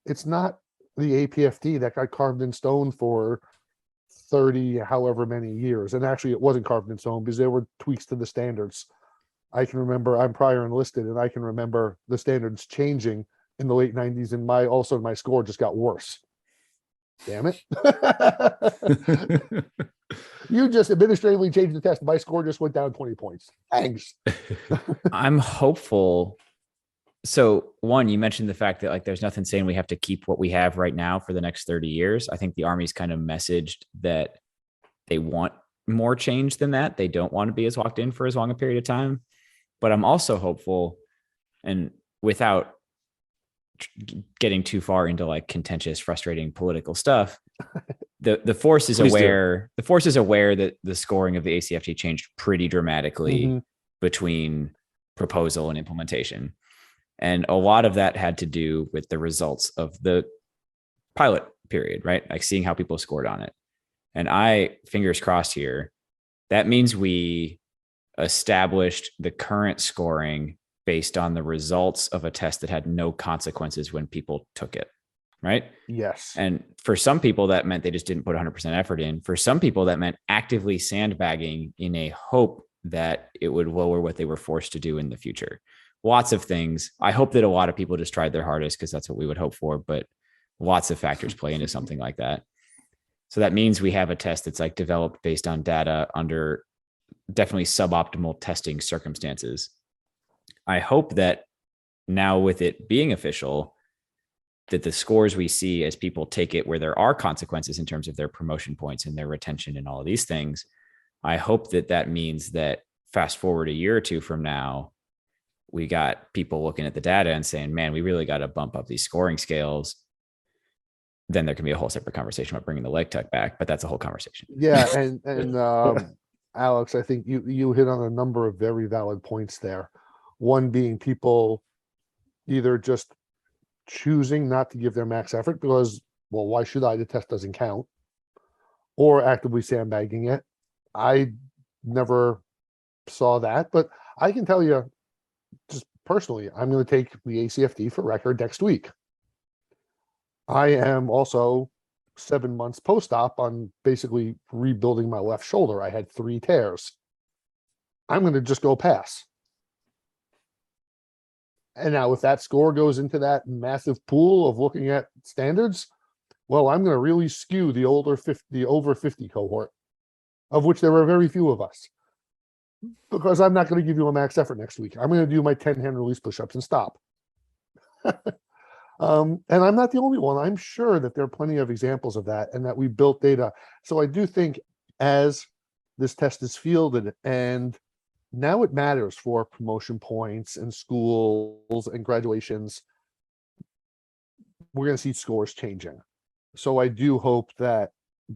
It's not the APFT that got carved in stone for 30 however many years, and actually it wasn't carved in stone because there were tweaks to the standards. I can remember, I'm prior enlisted, and I can remember the standards changing in the late 90s, and my score just got worse. Damn it. You just administratively changed the test, my score just went down 20 points. Thanks. I'm hopeful. So one, you mentioned the fact that there's nothing saying we have to keep what we have right now for the next 30 years. I think the Army's kind of messaged that they want more change than that. They don't want to be as locked in for as long a period of time. But I'm also hopeful, and without getting too far into contentious, frustrating political stuff, the force is aware. The force is aware that the scoring of the ACFT changed pretty dramatically between proposal and implementation. And a lot of that had to do with the results of the pilot period, right? Seeing how people scored on it. And fingers crossed here, that means we established the current scoring based on the results of a test that had no consequences when people took it, right? Yes. And for some people, that meant they just didn't put 100% effort in. For some people, that meant actively sandbagging in a hope that it would lower what they were forced to do in the future. Lots of things. I hope that a lot of people just tried their hardest because that's what we would hope for, but lots of factors play into something like that. So that means we have a test that's developed based on data under definitely suboptimal testing circumstances. I hope that now, with it being official, that the scores we see as people take it where there are consequences in terms of their promotion points and their retention and all of these things, I hope that means that fast forward a year or two from now, we got people looking at the data and saying, man, we really got to bump up these scoring scales. Then there can be a whole separate conversation about bringing the leg tuck back, but that's a whole conversation. Yeah. And Alex, I think you hit on a number of very valid points there. One being people either just choosing not to give their max effort because, well, why should I? The test doesn't count, or actively sandbagging it. I never saw that, but I can tell you, just personally, I'm going to take the ACFT for record next week. I am also 7 months post-op on basically rebuilding my left shoulder. I had 3 tears. I'm going to just go pass. And now if that score goes into that massive pool of looking at standards, well, I'm going to really skew the over 50 cohort, of which there are very few of us. Because I'm not going to give you a max effort next week. I'm going to do my 10 hand release push-ups and stop. And I'm not the only one. I'm sure that there are plenty of examples of that, and that we built data. So I do think as this test is fielded and Now it matters for promotion points and schools and graduations. We're going to see scores changing. So I do hope that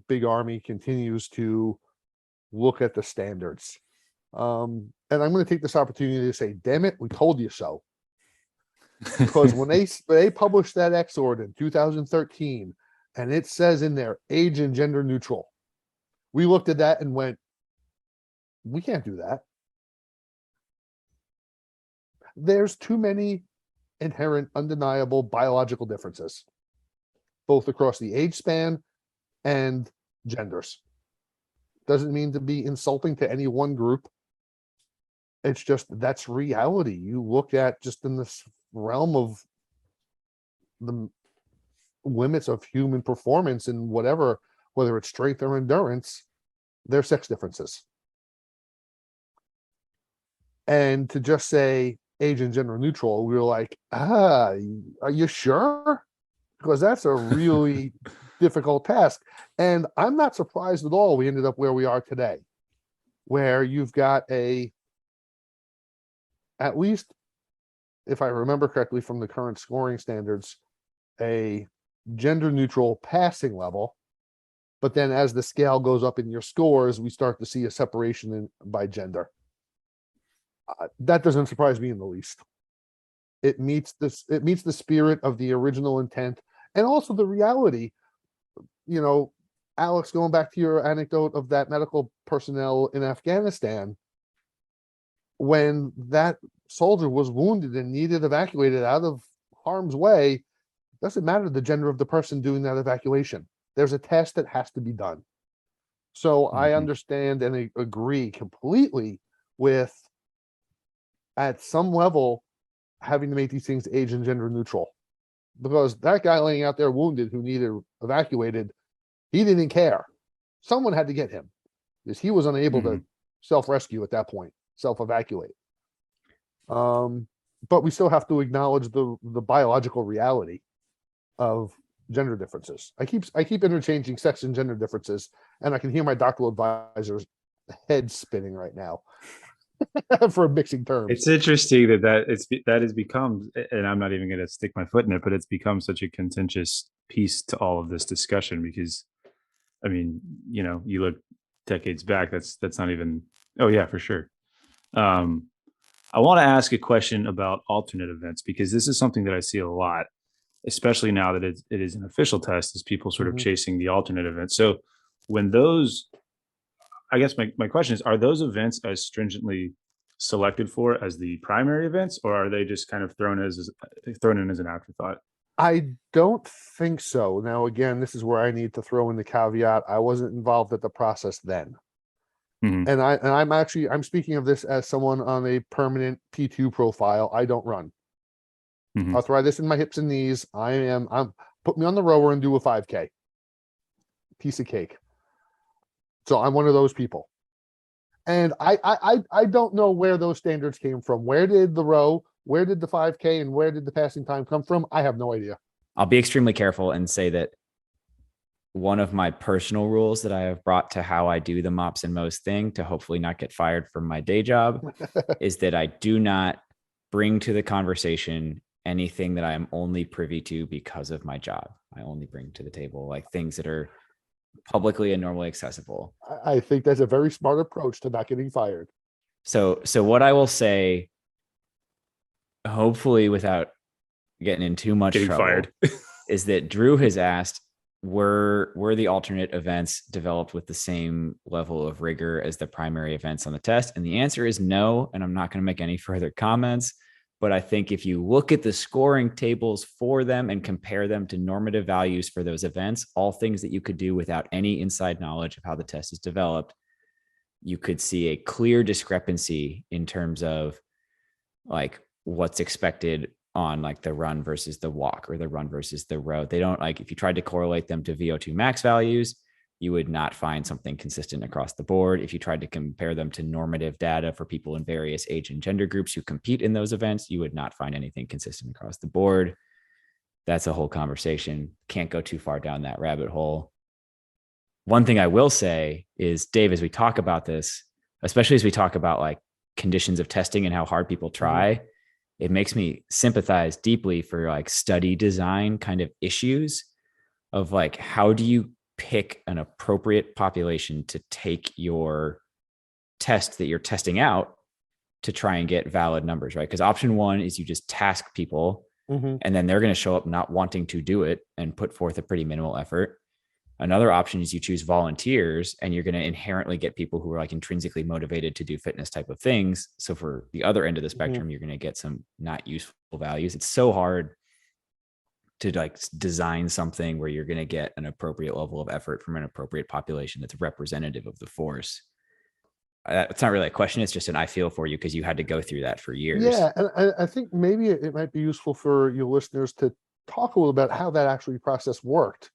Big Army continues to look at the standards. And I'm going to take this opportunity to say, damn it, we told you so. Because when they published that X-Ord in 2013, and it says in there, age and gender neutral, we looked at that and went, we can't do that. There's too many inherent, undeniable biological differences, both across the age span and genders. Doesn't mean to be insulting to any one group. It's just, that's reality. You look at just in this realm of the limits of human performance and whatever, whether it's strength or endurance, there's sex differences. And to just say age and gender neutral, we were like, are you sure? Because that's a really difficult task. And I'm not surprised at all we ended up where we are today, where you've got at least, if I remember correctly from the current scoring standards, a gender neutral passing level. But then as the scale goes up in your scores, we start to see a separation by gender. That doesn't surprise me in the least. It meets the spirit of the original intent, and also the reality. You know, Alex, going back to your anecdote of that medical personnel in Afghanistan, when that soldier was wounded and needed evacuated out of harm's way, doesn't matter the gender of the person doing that evacuation. There's a test that has to be done. So I understand and agree completely with, at some level, having to make these things age and gender neutral, because that guy laying out there wounded who needed evacuated, he didn't care. Someone had to get him because he was unable to self-rescue at that point, self-evacuate. But we still have to acknowledge the biological reality of gender differences. I keep interchanging sex and gender differences, and I can hear my doctoral advisor's head spinning right now for mixing terms. It's interesting that has become, and I'm not even going to stick my foot in it, but it's become such a contentious piece to all of this discussion, because I mean, you know, you look decades back, that's not even, oh yeah, for sure. I want to ask a question about alternate events, because this is something that I see a lot, especially now that it is an official test, is people sort of chasing the alternate events. So when those, I guess my question is, are those events as stringently selected for as the primary events, or are they just kind of thrown in as an afterthought? I don't think so. Now, again, this is where I need to throw in the caveat. I wasn't involved at the process then. And I'm speaking of this as someone on a permanent P2 profile. I don't run. Arthritis in my hips and knees. I'm put me on the rower and do a 5K. Piece of cake. So I'm one of those people. And I don't know where those standards came from. Where did the row, where did the 5K, and where did the passing time come from? I have no idea. I'll be extremely careful and say that one of my personal rules that I have brought to how I do the MOPS and MOS thing, to hopefully not get fired from my day job, is that I do not bring to the conversation anything that I am only privy to because of my job. I only bring to the table like things that are publicly and normally accessible. I think that's a very smart approach to not getting fired. So what I will say, hopefully without getting in too much trouble, fired, is that Drew has asked, were the alternate events developed with the same level of rigor as the primary events on the test? And the answer is no. And I'm not going to make any further comments. But I think if you look at the scoring tables for them and compare them to normative values for those events, all things that you could do without any inside knowledge of how the test is developed, you could see a clear discrepancy in terms of like what's expected on like the run versus the walk, or the run versus the row. They don't, like, if you tried to correlate them to VO2 max values, you would not find something consistent across the board. If you tried to compare them to normative data for people in various age and gender groups who compete in those events, you would not find anything consistent across the board. That's a whole conversation. Can't go too far down that rabbit hole. One thing I will say is, Dave, as we talk about this, especially as we talk about like conditions of testing and how hard people try, it makes me sympathize deeply for like study design kind of issues of like, how do you pick an appropriate population to take your test that you're testing out to try and get valid numbers, right? Because option one is you just task people and then they're going to show up not wanting to do it and put forth a pretty minimal effort. Another option is you choose volunteers and you're going to inherently get people who are like intrinsically motivated to do fitness type of things. So for the other end of the spectrum, you're going to get some not useful values. It's so hard to like design something where you're going to get an appropriate level of effort from an appropriate population that's representative of the force. It's not really a question. It's just an I feel for you because you had to go through that for years. Yeah, and I think maybe it might be useful for your listeners to talk a little about how that actually process worked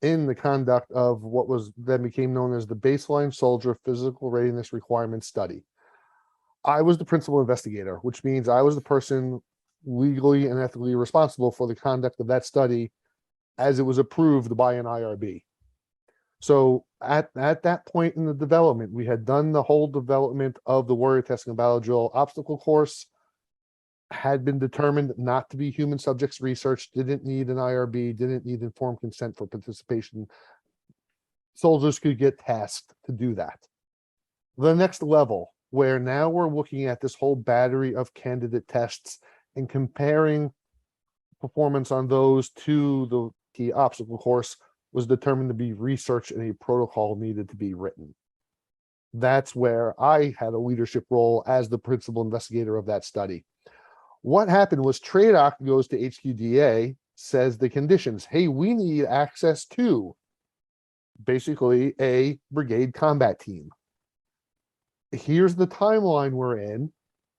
in the conduct of what was then became known as the Baseline Soldier Physical Readiness Requirement Study. I was the principal investigator, which means I was the person legally and ethically responsible for the conduct of that study as it was approved by an IRB. So at that point in the development, we had done the whole development of the warrior testing biological obstacle course, had been determined not to be human subjects research, didn't need an IRB, didn't need informed consent for participation. Soldiers could get tasked to do that. The next level, where now we're looking at this whole battery of candidate tests and comparing performance on those to the key obstacle course, was determined to be research and a protocol needed to be written. That's where I had a leadership role as the principal investigator of that study. What happened was TRADOC goes to HQDA, says the conditions, hey, we need access to basically a brigade combat team. Here's the timeline we're in.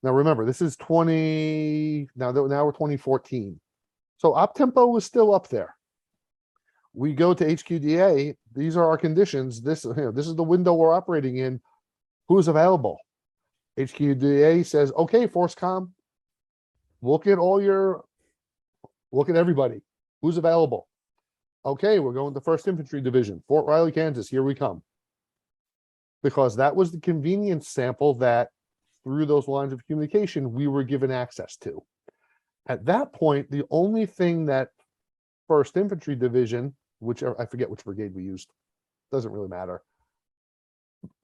Now remember, this is now we're 2014. So OpTempo was still up there. We go to HQDA, these are our conditions. This is the window we're operating in. Who's available? HQDA says, okay, ForceCom, look at everybody. Who's available? Okay, we're going to 1st Infantry Division, Fort Riley, Kansas. Here we come. Because that was the convenience sample that through those lines of communication, we were given access to. At that point, the only thing that 1st Infantry Division, whichever, I forget which brigade we used, doesn't really matter.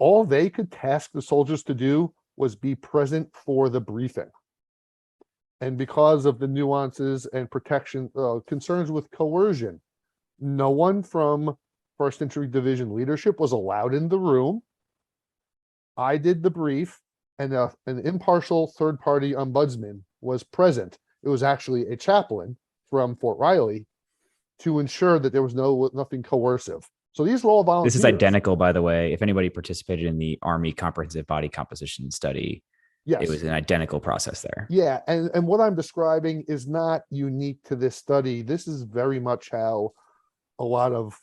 All they could task the soldiers to do was be present for the briefing. And because of the nuances and protection concerns with coercion, no one from 1st Infantry Division leadership was allowed in the room. I did the brief, and an impartial third-party ombudsman was present. It was actually a chaplain from Fort Riley to ensure that there was nothing coercive. So these were all volunteers. This is identical, by the way. If anybody participated in the Army Comprehensive Body Composition Study, yes, it was an identical process there. Yeah, and what I'm describing is not unique to this study. This is very much how a lot of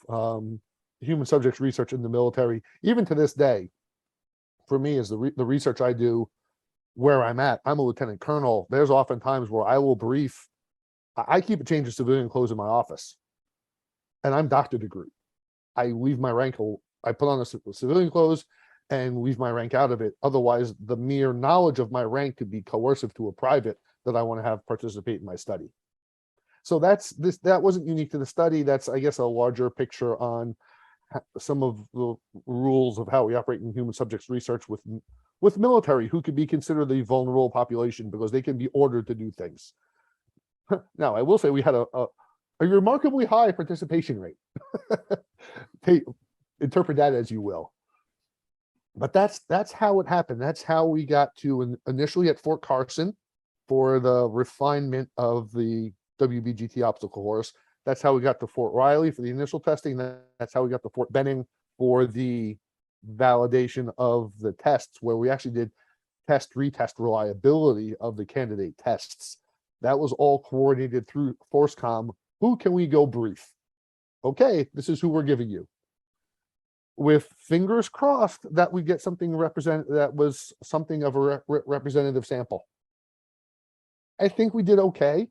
human subjects research in the military, even to this day, for me, is the research I do where I'm at. I'm a lieutenant colonel. There's often times where I will brief. I keep a change of civilian clothes in my office, and I'm Dr. DeGroot. I leave my rank, I put on the civilian clothes and leave my rank out of it. Otherwise, the mere knowledge of my rank could be coercive to a private that I want to have participate in my study. So that wasn't unique to the study. That's, I guess, a larger picture on some of the rules of how we operate in human subjects research with military, who could be considered the vulnerable population because they can be ordered to do things. Now, I will say we had a remarkably high participation rate. Interpret that as you will. But that's how it happened. That's how we got to initially at Fort Carson for the refinement of the WBGT obstacle course. That's how we got to Fort Riley for the initial testing. That's how we got to Fort Benning for the validation of the tests, where we actually did retest reliability of the candidate tests. That was all coordinated through ForceCom. Who can we go brief? Okay, this is who we're giving you. With fingers crossed that we get something that was something of a representative sample. I think we did okay.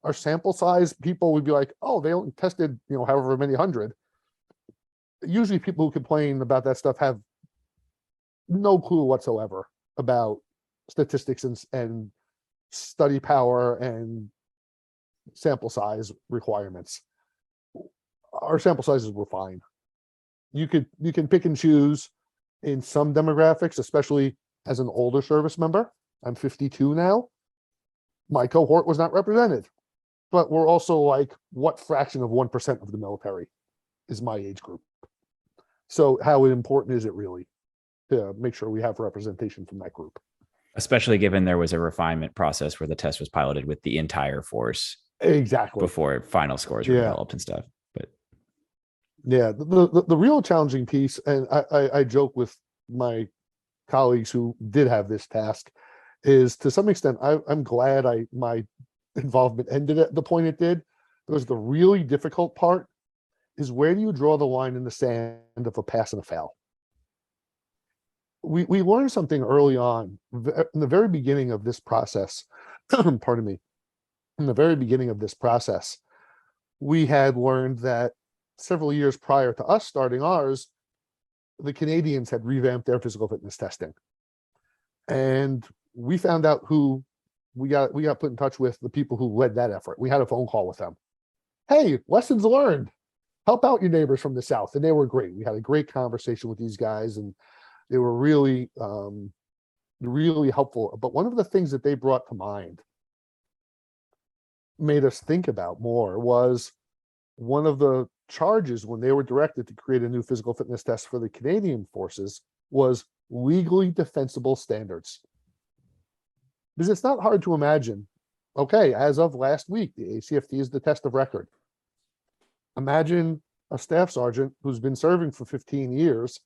Our sample size, people would be like, oh, they only tested, however many hundred. Usually people who complain about that stuff have no clue whatsoever about statistics and study power and sample size requirements. Our sample sizes were fine. You can pick and choose in some demographics, especially as an older service member. I'm 52 now. My cohort was not represented, but we're also like, what fraction of 1% of the military is my age group? So how important is it really to make sure we have representation from that group? Especially given there was a refinement process where the test was piloted with the entire force Exactly. before final scores were developed and stuff. But yeah, the real challenging piece, and I joke with my colleagues who did have this task, is to some extent, I'm glad my involvement ended at the point it did, because the really difficult part is, where do you draw the line in the sand of a pass and a fail? We learned something early on in the very beginning of this process. Pardon me. In the very beginning of this process, we had learned that several years prior to us starting ours, the Canadians had revamped their physical fitness testing. And we found out who we got put in touch with, the people who led that effort. We had a phone call with them. Hey, lessons learned. Help out your neighbors from the South. And they were great. We had a great conversation with these guys, and they were really, really helpful. But one of the things that they brought to mind, made us think about more, was one of the charges when they were directed to create a new physical fitness test for the Canadian forces was legally defensible standards. Because it's not hard to imagine, okay, as of last week, the ACFT is the test of record. Imagine a staff sergeant who's been serving for 15 years,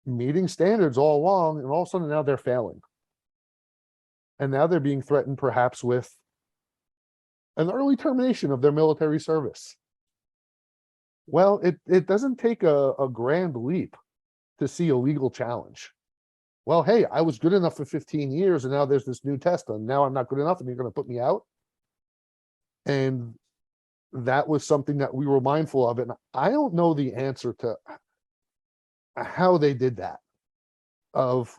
meeting standards all along, and all of a sudden now they're failing. And now they're being threatened perhaps with an early termination of their military service. Well, it doesn't take a grand leap to see a legal challenge. Well, hey, I was good enough for 15 years, and now there's this new test, and now I'm not good enough, and you're going to put me out. And that was something that we were mindful of. And I don't know the answer to how they did that, of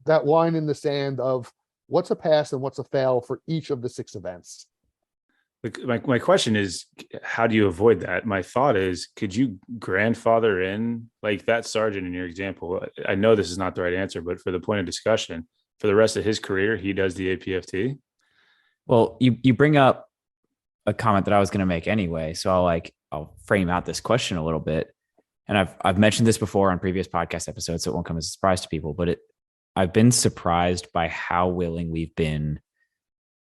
that line in the sand of what's a pass and what's a fail for each of the 6 events. My question is, how do you avoid that? My thought is, could you grandfather in, like that sergeant in your example? I know this is not the right answer, but for the point of discussion, for the rest of his career, he does the APFT. well, you bring up a comment that I was going to make anyway, so I'll frame out this question a little bit. And I've mentioned this before on previous podcast episodes, so it won't come as a surprise to people. But I've been surprised by how willing we've been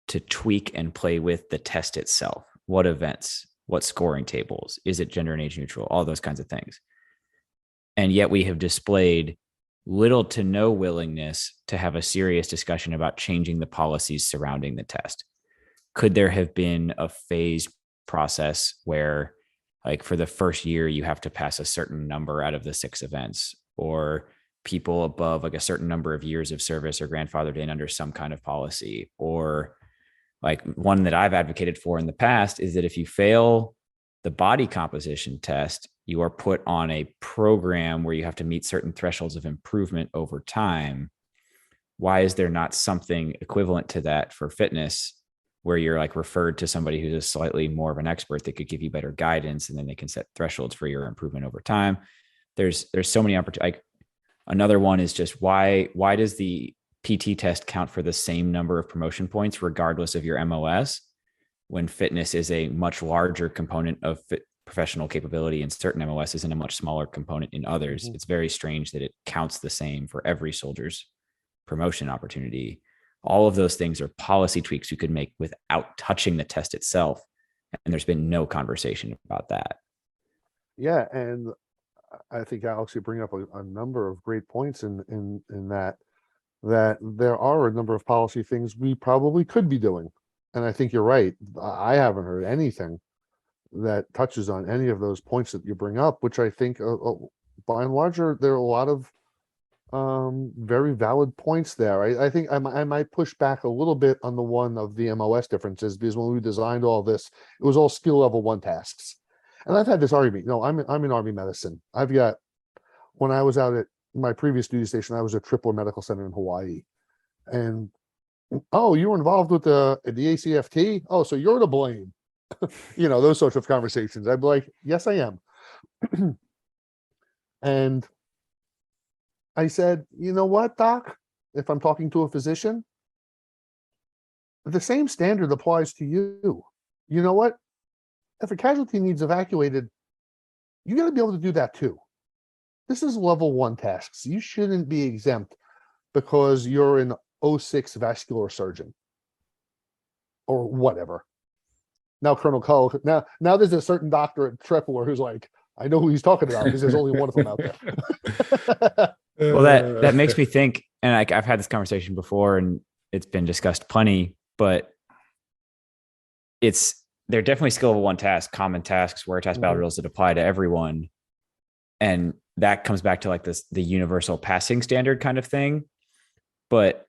to tweak and play with the test itself. What events, what scoring tables, is it gender and age neutral, all those kinds of things. And yet we have displayed little to no willingness to have a serious discussion about changing the policies surrounding the test. Could there have been a phased process where, like, for the first year, you have to pass a certain number out of the 6 events, or people above like a certain number of years of service are grandfathered in under some kind of policy? Or like one that I've advocated for in the past is that if you fail the body composition test, you are put on a program where you have to meet certain thresholds of improvement over time. Why is there not something equivalent to that for fitness, where you're like referred to somebody who's a slightly more of an expert that could give you better guidance, and then they can set thresholds for your improvement over time? There's so many opportunities. Like, another one is just why does the PT test count for the same number of promotion points regardless of your MOS, when fitness is a much larger component of professional capability in certain MOSs and a much smaller component in others? Mm-hmm. It's very strange that it counts the same for every soldier's promotion opportunity. All of those things are policy tweaks you could make without touching the test itself. And there's been no conversation about that. Yeah. And I think, Alex, you bring up a number of great points in that there are a number of policy things we probably could be doing. And I think you're right. I haven't heard anything that touches on any of those points that you bring up, which I think by and large there are a lot of very valid points there. I think I might push back a little bit on the one of the MOS differences, because when we designed all this, it was all skill level 1 tasks. And I've had this argument. No, I'm in Army medicine. When I was out at my previous duty station, I was at Tripler Medical Center in Hawaii. And, oh, you were involved with the ACFT? Oh, so you're to blame. Those sorts of conversations. I'd be like, yes, I am. And I said, you know what, doc, if I'm talking to a physician, the same standard applies to you. You know what? If a casualty needs evacuated, you got to be able to do that too. This is level 1 tasks. You shouldn't be exempt because you're an 06 vascular surgeon or whatever. Now, Colonel Cull, now there's a certain doctor at Tripler who's like, I know who he's talking about because there's only one of them out there. Well, that makes me think, and I've had this conversation before and it's been discussed plenty, but they're definitely skill level 1 tasks, common tasks, where task battle drills that apply to everyone. And that comes back to like the universal passing standard kind of thing. But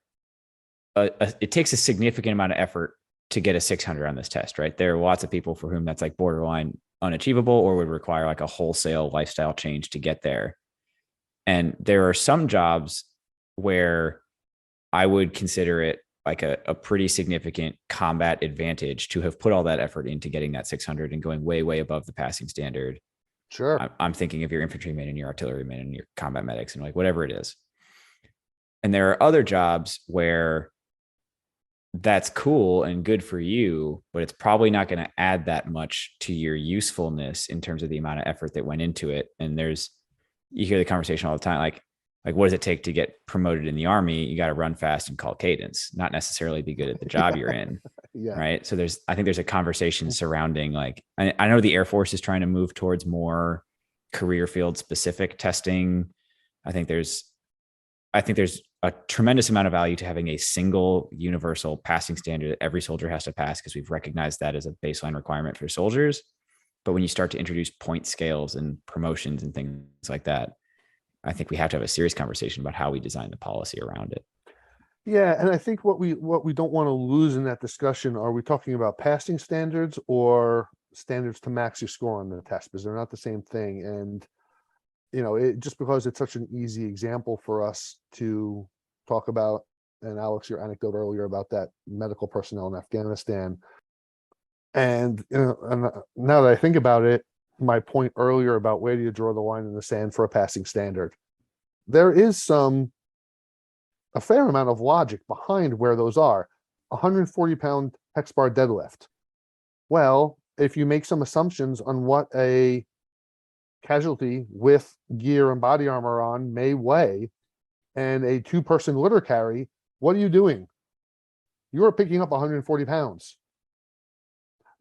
it takes a significant amount of effort to get a 600 on this test, right? There are lots of people for whom that's like borderline unachievable or would require like a wholesale lifestyle change to get there. And there are some jobs where I would consider it like a pretty significant combat advantage to have put all that effort into getting that 600 and going way, way above the passing standard. Sure. I'm thinking of your infantrymen and your artillerymen and your combat medics and like whatever it is. And there are other jobs where that's cool and good for you, but it's probably not going to add that much to your usefulness in terms of the amount of effort that went into it. And you hear the conversation all the time, like what does it take to get promoted in the Army? You got to run fast and call cadence, not necessarily be good at the job you're in. Yeah. Right. So I think there's a conversation surrounding like, I know the Air Force is trying to move towards more career field specific testing. I think there's a tremendous amount of value to having a single universal passing standard that every soldier has to pass, because we've recognized that as a baseline requirement for soldiers. But when you start to introduce point scales and promotions and things like that, I think we have to have a serious conversation about how we design the policy around it. Yeah, and I think what we don't want to lose in that discussion, are we talking about passing standards or standards to max your score on the test? Because they're not the same thing. And just because it's such an easy example for us to talk about, and Alex, your anecdote earlier about that medical personnel in Afghanistan. And, and now that I think about it, my point earlier about where do you draw the line in the sand for a passing standard, there is a fair amount of logic behind where those are. 140-pound hex bar deadlift. Well, if you make some assumptions on what a casualty with gear and body armor on may weigh, and a 2-person litter carry, what are you doing? You are picking up 140 pounds.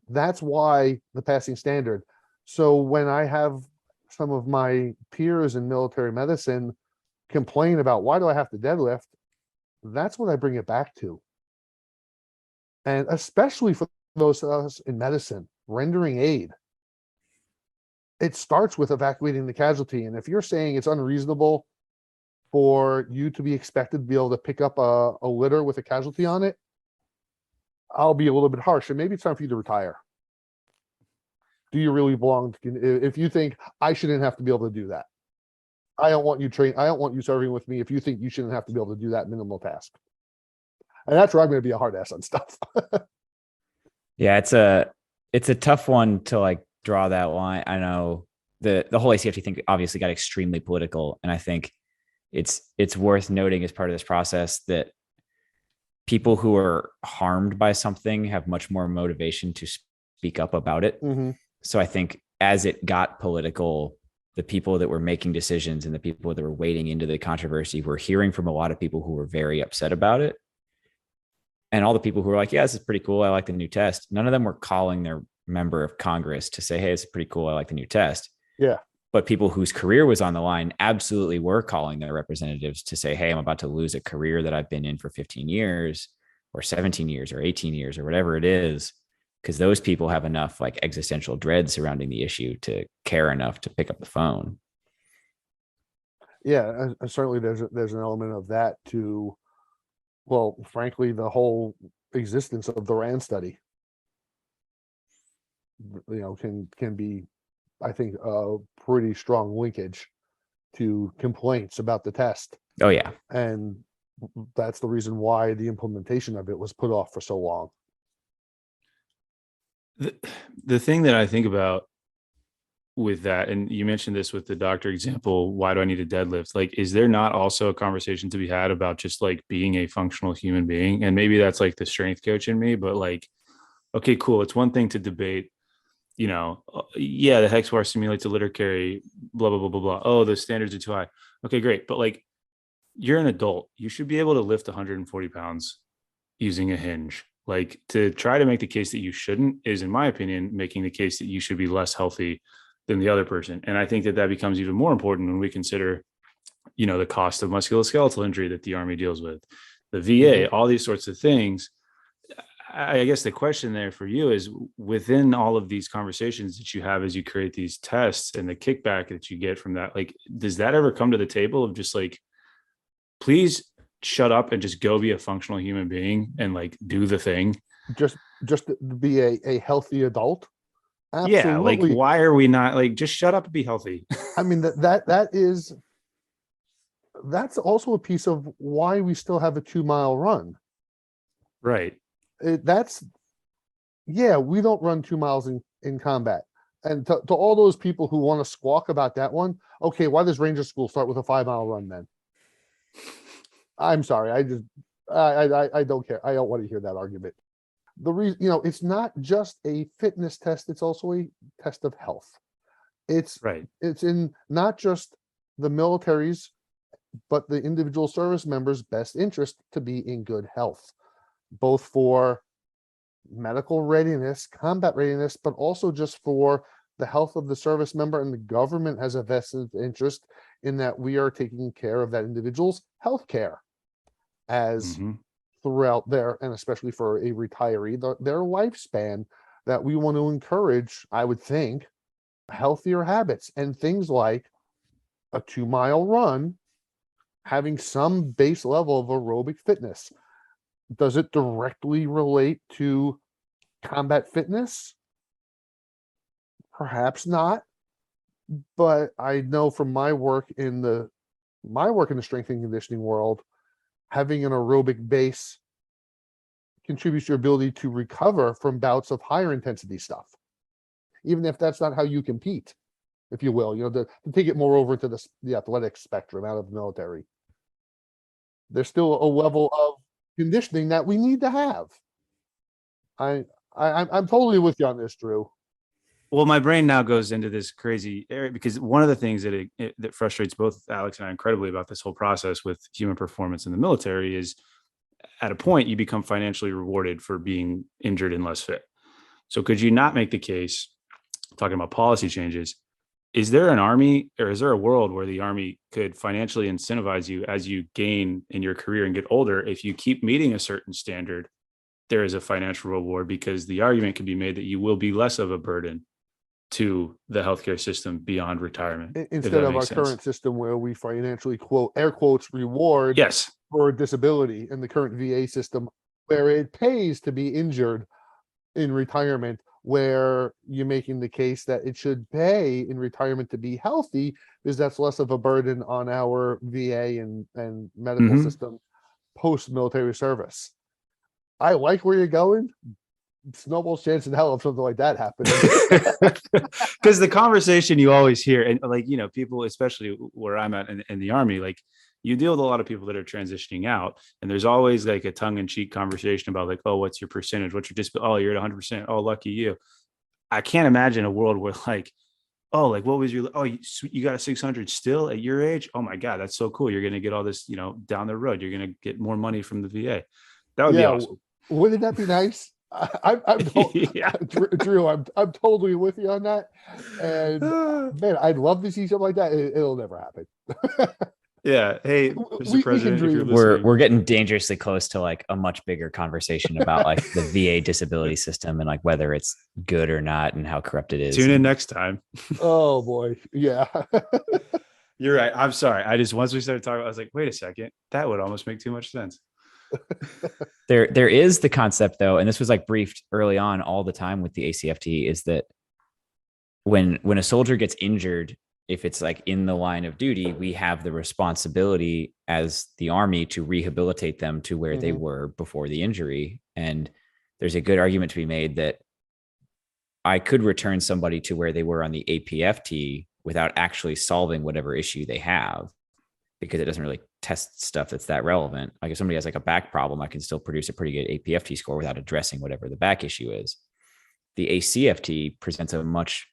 That's why the passing standard. So when I have some of my peers in military medicine complain about why do I have to deadlift, that's what I bring it back to. And especially for those of us in medicine, rendering aid, it starts with evacuating the casualty. And if you're saying it's unreasonable for you to be expected to be able to pick up a litter with a casualty on it, I'll be a little bit harsh, and maybe it's time for you to retire. Do you really belong to, if you think I shouldn't have to be able to do that? I don't want you serving with me if you think you shouldn't have to be able to do that minimal task. And that's where I'm going to be a hard ass on stuff. Yeah, it's a tough one to like draw that line. I know the whole ACFT thing obviously got extremely political, and I think it's worth noting as part of this process that people who are harmed by something have much more motivation to speak up about it. Mm-hmm. So I think as it got political, the people that were making decisions and the people that were wading into the controversy were hearing from a lot of people who were very upset about it. And all the people who were like, yeah, this is pretty cool, I like the new test. None of them were calling their member of Congress to say, hey, it's pretty cool, I like the new test. Yeah. But people whose career was on the line absolutely were calling their representatives to say, hey, I'm about to lose a career that I've been in for 15 years or 17 years or 18 years or whatever it is, because those people have enough like existential dread surrounding the issue to care enough to pick up the phone. Yeah, certainly there's an element of that to, well, frankly, the whole existence of the RAND study, can be, I think, a pretty strong linkage to complaints about the test. Oh yeah. And that's the reason why the implementation of it was put off for so long. The thing that I think about with that, and you mentioned this with the doctor example, why do I need a deadlift? Like, is there not also a conversation to be had about just like being a functional human being? And maybe that's like the strength coach in me, but like, okay, cool. It's one thing to debate, yeah, the hex bar simulates a litter carry, blah, blah, blah, blah, blah. Oh, the standards are too high. Okay, great. But like, you're an adult. You should be able to lift 140 pounds using a hinge. Like, to try to make the case that you shouldn't is, in my opinion, making the case that you should be less healthy than the other person. And I think that becomes even more important when we consider, the cost of musculoskeletal injury that the Army deals with, the VA, all these sorts of things. I guess the question there for you is, within all of these conversations that you have as you create these tests and the kickback that you get from that, like, does that ever come to the table of just like, please shut up and just go be a functional human being and like do the thing? Just to be a healthy adult. Absolutely. Yeah, like, why are we not like, just shut up and be healthy? I mean, that's also a piece of why we still have a 2-mile run. Right. We don't run 2 miles in combat. And to all those people who want to squawk about that one, okay, why does Ranger School start with a 5-mile run then? I'm sorry, I don't care. I don't want to hear that argument. The reason, it's not just a fitness test, it's also a test of health. It's in not just the military's, but the individual service members' best interest to be in good health, both for medical readiness, combat readiness, but also just for the health of the service member. And the government has a vested interest in that we are taking care of that individual's health care as throughout their, and especially for a retiree, their lifespan, that we want to encourage, I would think, healthier habits and things like a 2-mile run, having some base level of aerobic fitness. Does it directly relate to combat fitness? Perhaps not, but I know from my work in the strength and conditioning world, having an aerobic base contributes to your ability to recover from bouts of higher intensity stuff, even if that's not how you compete, if you will, to take it more over to the athletic spectrum out of the military. There's still a level of conditioning that we need to have. I'm totally with you on this, Drew. Well, my brain now goes into this crazy area because one of the things that frustrates both Alex and I incredibly about this whole process with human performance in the military is, at a point, you become financially rewarded for being injured and less fit. So could you not make the case, talking about policy changes, is there an Army, or is there a world where the Army could financially incentivize you as you gain in your career and get older? If you keep meeting a certain standard, there is a financial reward, because the argument can be made that you will be less of a burden to the healthcare system beyond retirement. Instead of our current system where we financially, quote, air quotes, reward for disability, in the current VA system where it pays to be injured in retirement, where you're making the case that it should pay in retirement to be healthy, because that's less of a burden on our VA and medical system post-military service. I like where you're going. Snowball's chance in hell of something like that happening. Because the conversation you always hear, and like, people, especially where I'm at in the Army, like, you deal with a lot of people that are transitioning out, and there's always like a tongue-in-cheek conversation about like, oh, what's your percentage? What's your disability? Oh, you're at 100%. Oh, lucky you. I can't imagine a world where like, oh, like, what was your, oh, you got a 600 still at your age? Oh my God, that's so cool. You're going to get all this, down the road. You're going to get more money from the VA. That would be awesome. Wouldn't that be nice? Drew, I'm totally with you on that. And man, I'd love to see something like that. It'll never happen. Yeah. Hey, Mr. President, if you're listening, we're getting dangerously close to like a much bigger conversation about like the VA disability system and like whether it's good or not and how corrupt it is. Tune in next time. Oh boy. Yeah. You're right. I'm sorry. Once we started talking, I was like, wait a second, that would almost make too much sense. There is the concept though, and this was like briefed early on all the time with the ACFT, is that when a soldier gets injured if it's like in the line of duty, we have the responsibility as the Army to rehabilitate them to where they were before the injury. And there's a good argument to be made that I could return somebody to where they were on the APFT without actually solving whatever issue they have, because it doesn't really test stuff that's that relevant. Like if somebody has like a back problem, I can still produce a pretty good APFT score without addressing whatever the back issue is. The ACFT presents a much,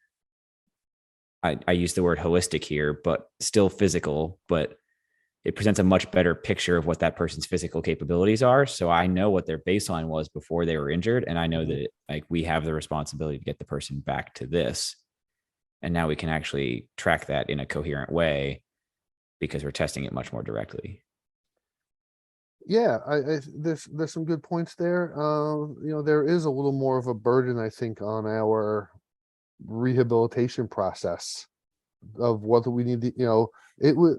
I use the word holistic here, but still physical, but it presents a much better picture of what that person's physical capabilities are. So I know what their baseline was before they were injured. And I know that like we have the responsibility to get the person back to this. And now we can actually track that in a coherent way because we're testing it much more directly. Yeah, there's some good points there. There is a little more of a burden, I think, on our rehabilitation process of what we need to, it would,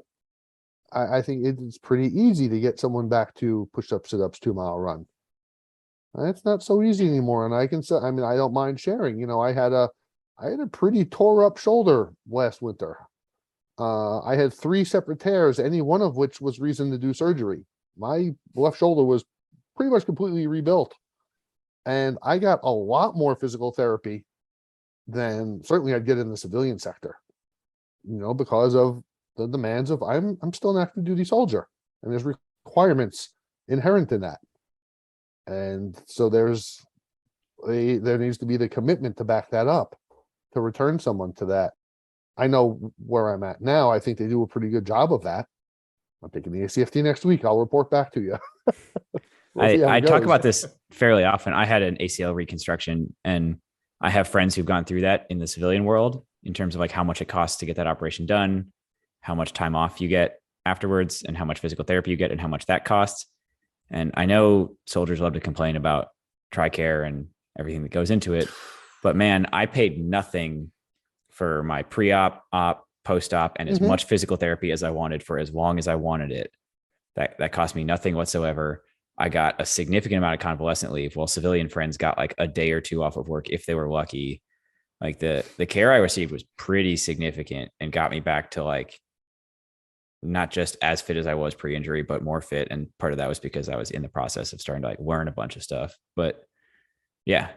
I think it's pretty easy to get someone back to push-ups, sit-ups, 2-mile run. It's not so easy anymore. And I can say, I don't mind sharing, I had a pretty tore up shoulder last winter. I had 3 separate tears, any one of which was reason to do surgery. My left shoulder was pretty much completely rebuilt. And I got a lot more physical therapy than certainly I'd get in the civilian sector, because of the demands of I'm still an active duty soldier, and there's requirements inherent in that. And so there needs to be the commitment to back that up, to return someone to that. I know where I'm at now. I think they do a pretty good job of that. I'm taking the ACFT next week. I'll report back to you. I talk about this fairly often. I had an ACL reconstruction, and I have friends who've gone through that in the civilian world in terms of like how much it costs to get that operation done, how much time off you get afterwards, and how much physical therapy you get and how much that costs. And I know soldiers love to complain about TRICARE and everything that goes into it, but man, I paid nothing for my pre-op, op, post-op, and as much physical therapy as I wanted for as long as I wanted it. That cost me nothing whatsoever. I got a significant amount of convalescent leave, while civilian friends got like a day or 2 off of work if they were lucky. Like the care I received was pretty significant and got me back to like not just as fit as I was pre-injury, but more fit. And part of that was because I was in the process of starting to like learn a bunch of stuff. But yeah,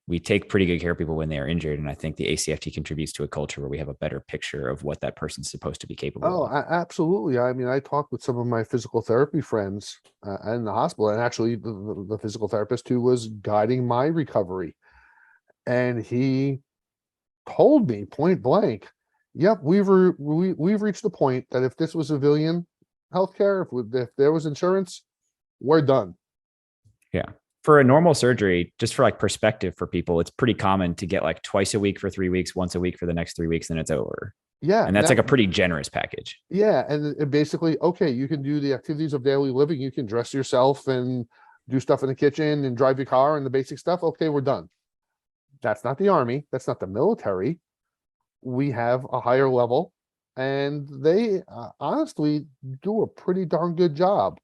we take pretty good care of people when they are injured. And I think the ACFT contributes to a culture where we have a better picture of what that person's supposed to be capable of. Absolutely. I talked with some of my physical therapy friends in the hospital, and actually the physical therapist who was guiding my recovery. And he told me point blank, yep, we've reached the point that if this was civilian healthcare, if there was insurance, we're done. Yeah. For a normal surgery, just for like perspective for people, it's pretty common to get like twice a week for 3 weeks, once a week for the next 3 weeks, then it's over. Yeah. And that's like a pretty generous package. Yeah. And basically, okay, you can do the activities of daily living. You can dress yourself and do stuff in the kitchen and drive your car and the basic stuff. Okay, we're done. That's not the Army. That's not the military. We have a higher level, and they honestly do a pretty darn good job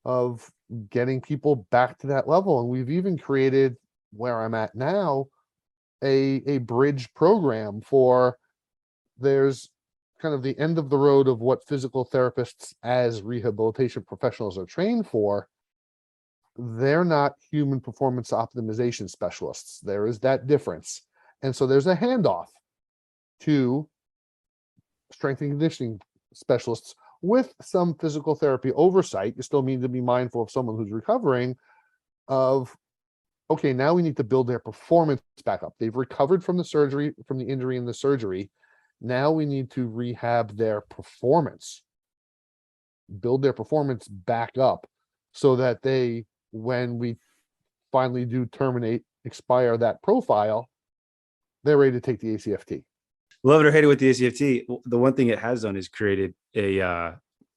of getting people back to that level. And we've even created, where I'm at now, a bridge program for, there's kind of the end of the road of what physical therapists as rehabilitation professionals are trained for. They're not human performance optimization specialists. There is that difference. And so there's a handoff to strength and conditioning specialists with some physical therapy oversight. You still need to be mindful of someone who's recovering of, okay, now we need to build their performance back up. They've recovered from the surgery, from the injury and the surgery. Now we need to rehab their performance, build their performance back up so that they, when we finally do expire that profile, they're ready to take the ACFT. Love it or hate it with the ACFT. The one thing it has done is created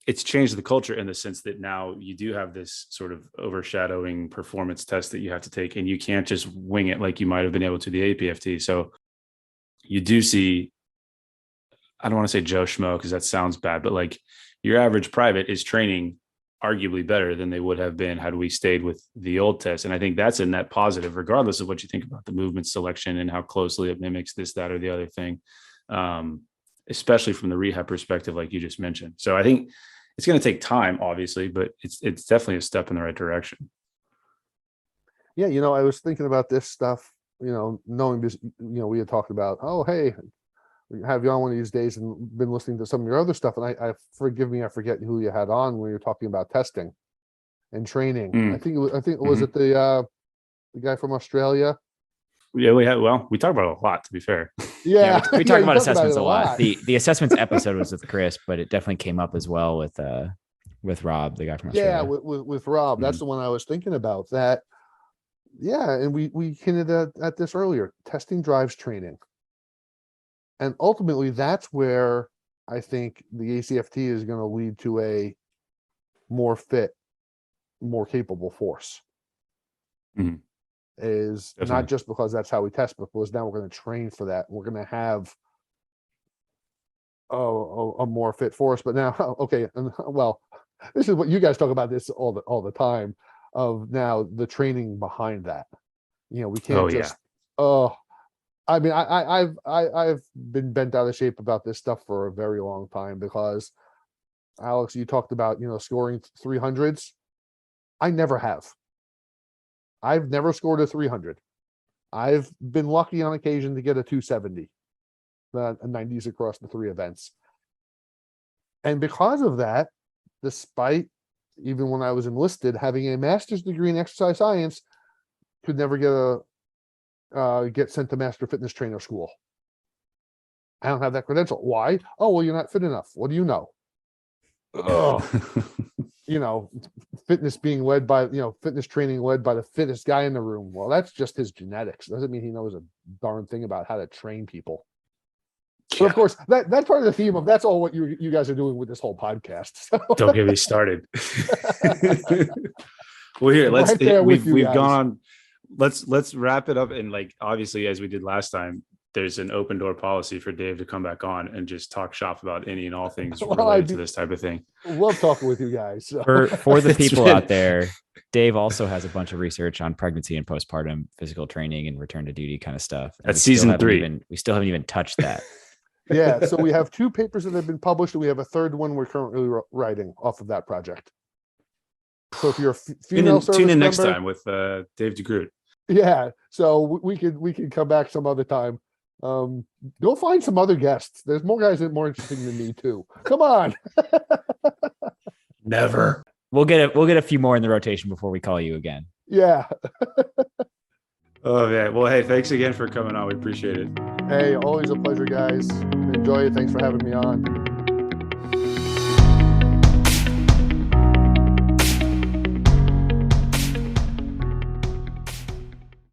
it's changed the culture in the sense that now you do have this sort of overshadowing performance test that you have to take, and you can't just wing it like you might have been able to the APFT. So you do see, I don't want to say Joe Schmo because that sounds bad, but like your average private is training arguably better than they would have been had we stayed with the old test. And I think that's a net positive, regardless of what you think about the movement selection and how closely it mimics this, that, or the other thing. especially from the rehab perspective, like you just mentioned. So I think it's going to take time, obviously, but it's definitely a step in the right direction. Yeah, I was thinking about this stuff, knowing this, we had talked about, oh, hey, we have you on one of these days and been listening to some of your other stuff. And I forgive me, I forget who you had on when you were talking about testing and training. Mm. I think it was it the guy from Australia. Yeah, we talk about it a lot, to be fair. Yeah, we talk about you assessments it a lot. The assessments episode was with Chris, but it definitely came up as well with Rob, the guy from Australia. Yeah, with Rob. That's the one I was thinking about. That, yeah, and we hinted at this earlier. Testing drives training. And ultimately, that's where I think the ACFT is going to lead to a more fit, more capable force. Mhm. Is Definitely. not just because that's how we test, but because now we're going to train for that. We're going to have a more fit force. But now, okay, and well, this is what you guys talk about this all the time. Of now the training behind that. We can't just. I mean, I've been bent out of shape about this stuff for a very long time because, Alex, you talked about scoring 300s. I never have. I've never scored a 300. I've been lucky on occasion to get a 270, a 90s across the 3 events. And because of that, despite even when I was enlisted, having a master's degree in exercise science, could never get sent to master fitness trainer school. I don't have that credential. Why? Oh, well, you're not fit enough. What do you know? Fitness being led by, fitness training led by the fittest guy in the room. Well, that's just his genetics. Doesn't mean he knows a darn thing about how to train people. But of course, that's part of the theme of that's all what you guys are doing with this whole podcast. So. Don't get me started. Well, here, we've gone on. Let's wrap it up. And like, obviously, as we did last time, there's an open door policy for Dave to come back on and just talk shop about any and all things related to this type of thing. Love talking with you guys. So. For the people out there, Dave also has a bunch of research on pregnancy and postpartum physical training and return to duty kind of stuff. That's season 3. We still haven't even touched that. Yeah. So we have 2 papers that have been published, and we have a 3rd one we're currently writing off of that project. So if you're a female service tune in member, next time with Dave DeGroot. Yeah. So we could come back some other time. Go find some other guests. There's more guys that are more interesting than me too. Come on. Never. We'll get a few more in the rotation before we call you again. Yeah. Oh man. Well, hey, thanks again for coming on. We appreciate it. Hey, always a pleasure, guys. Enjoy it. Thanks for having me on.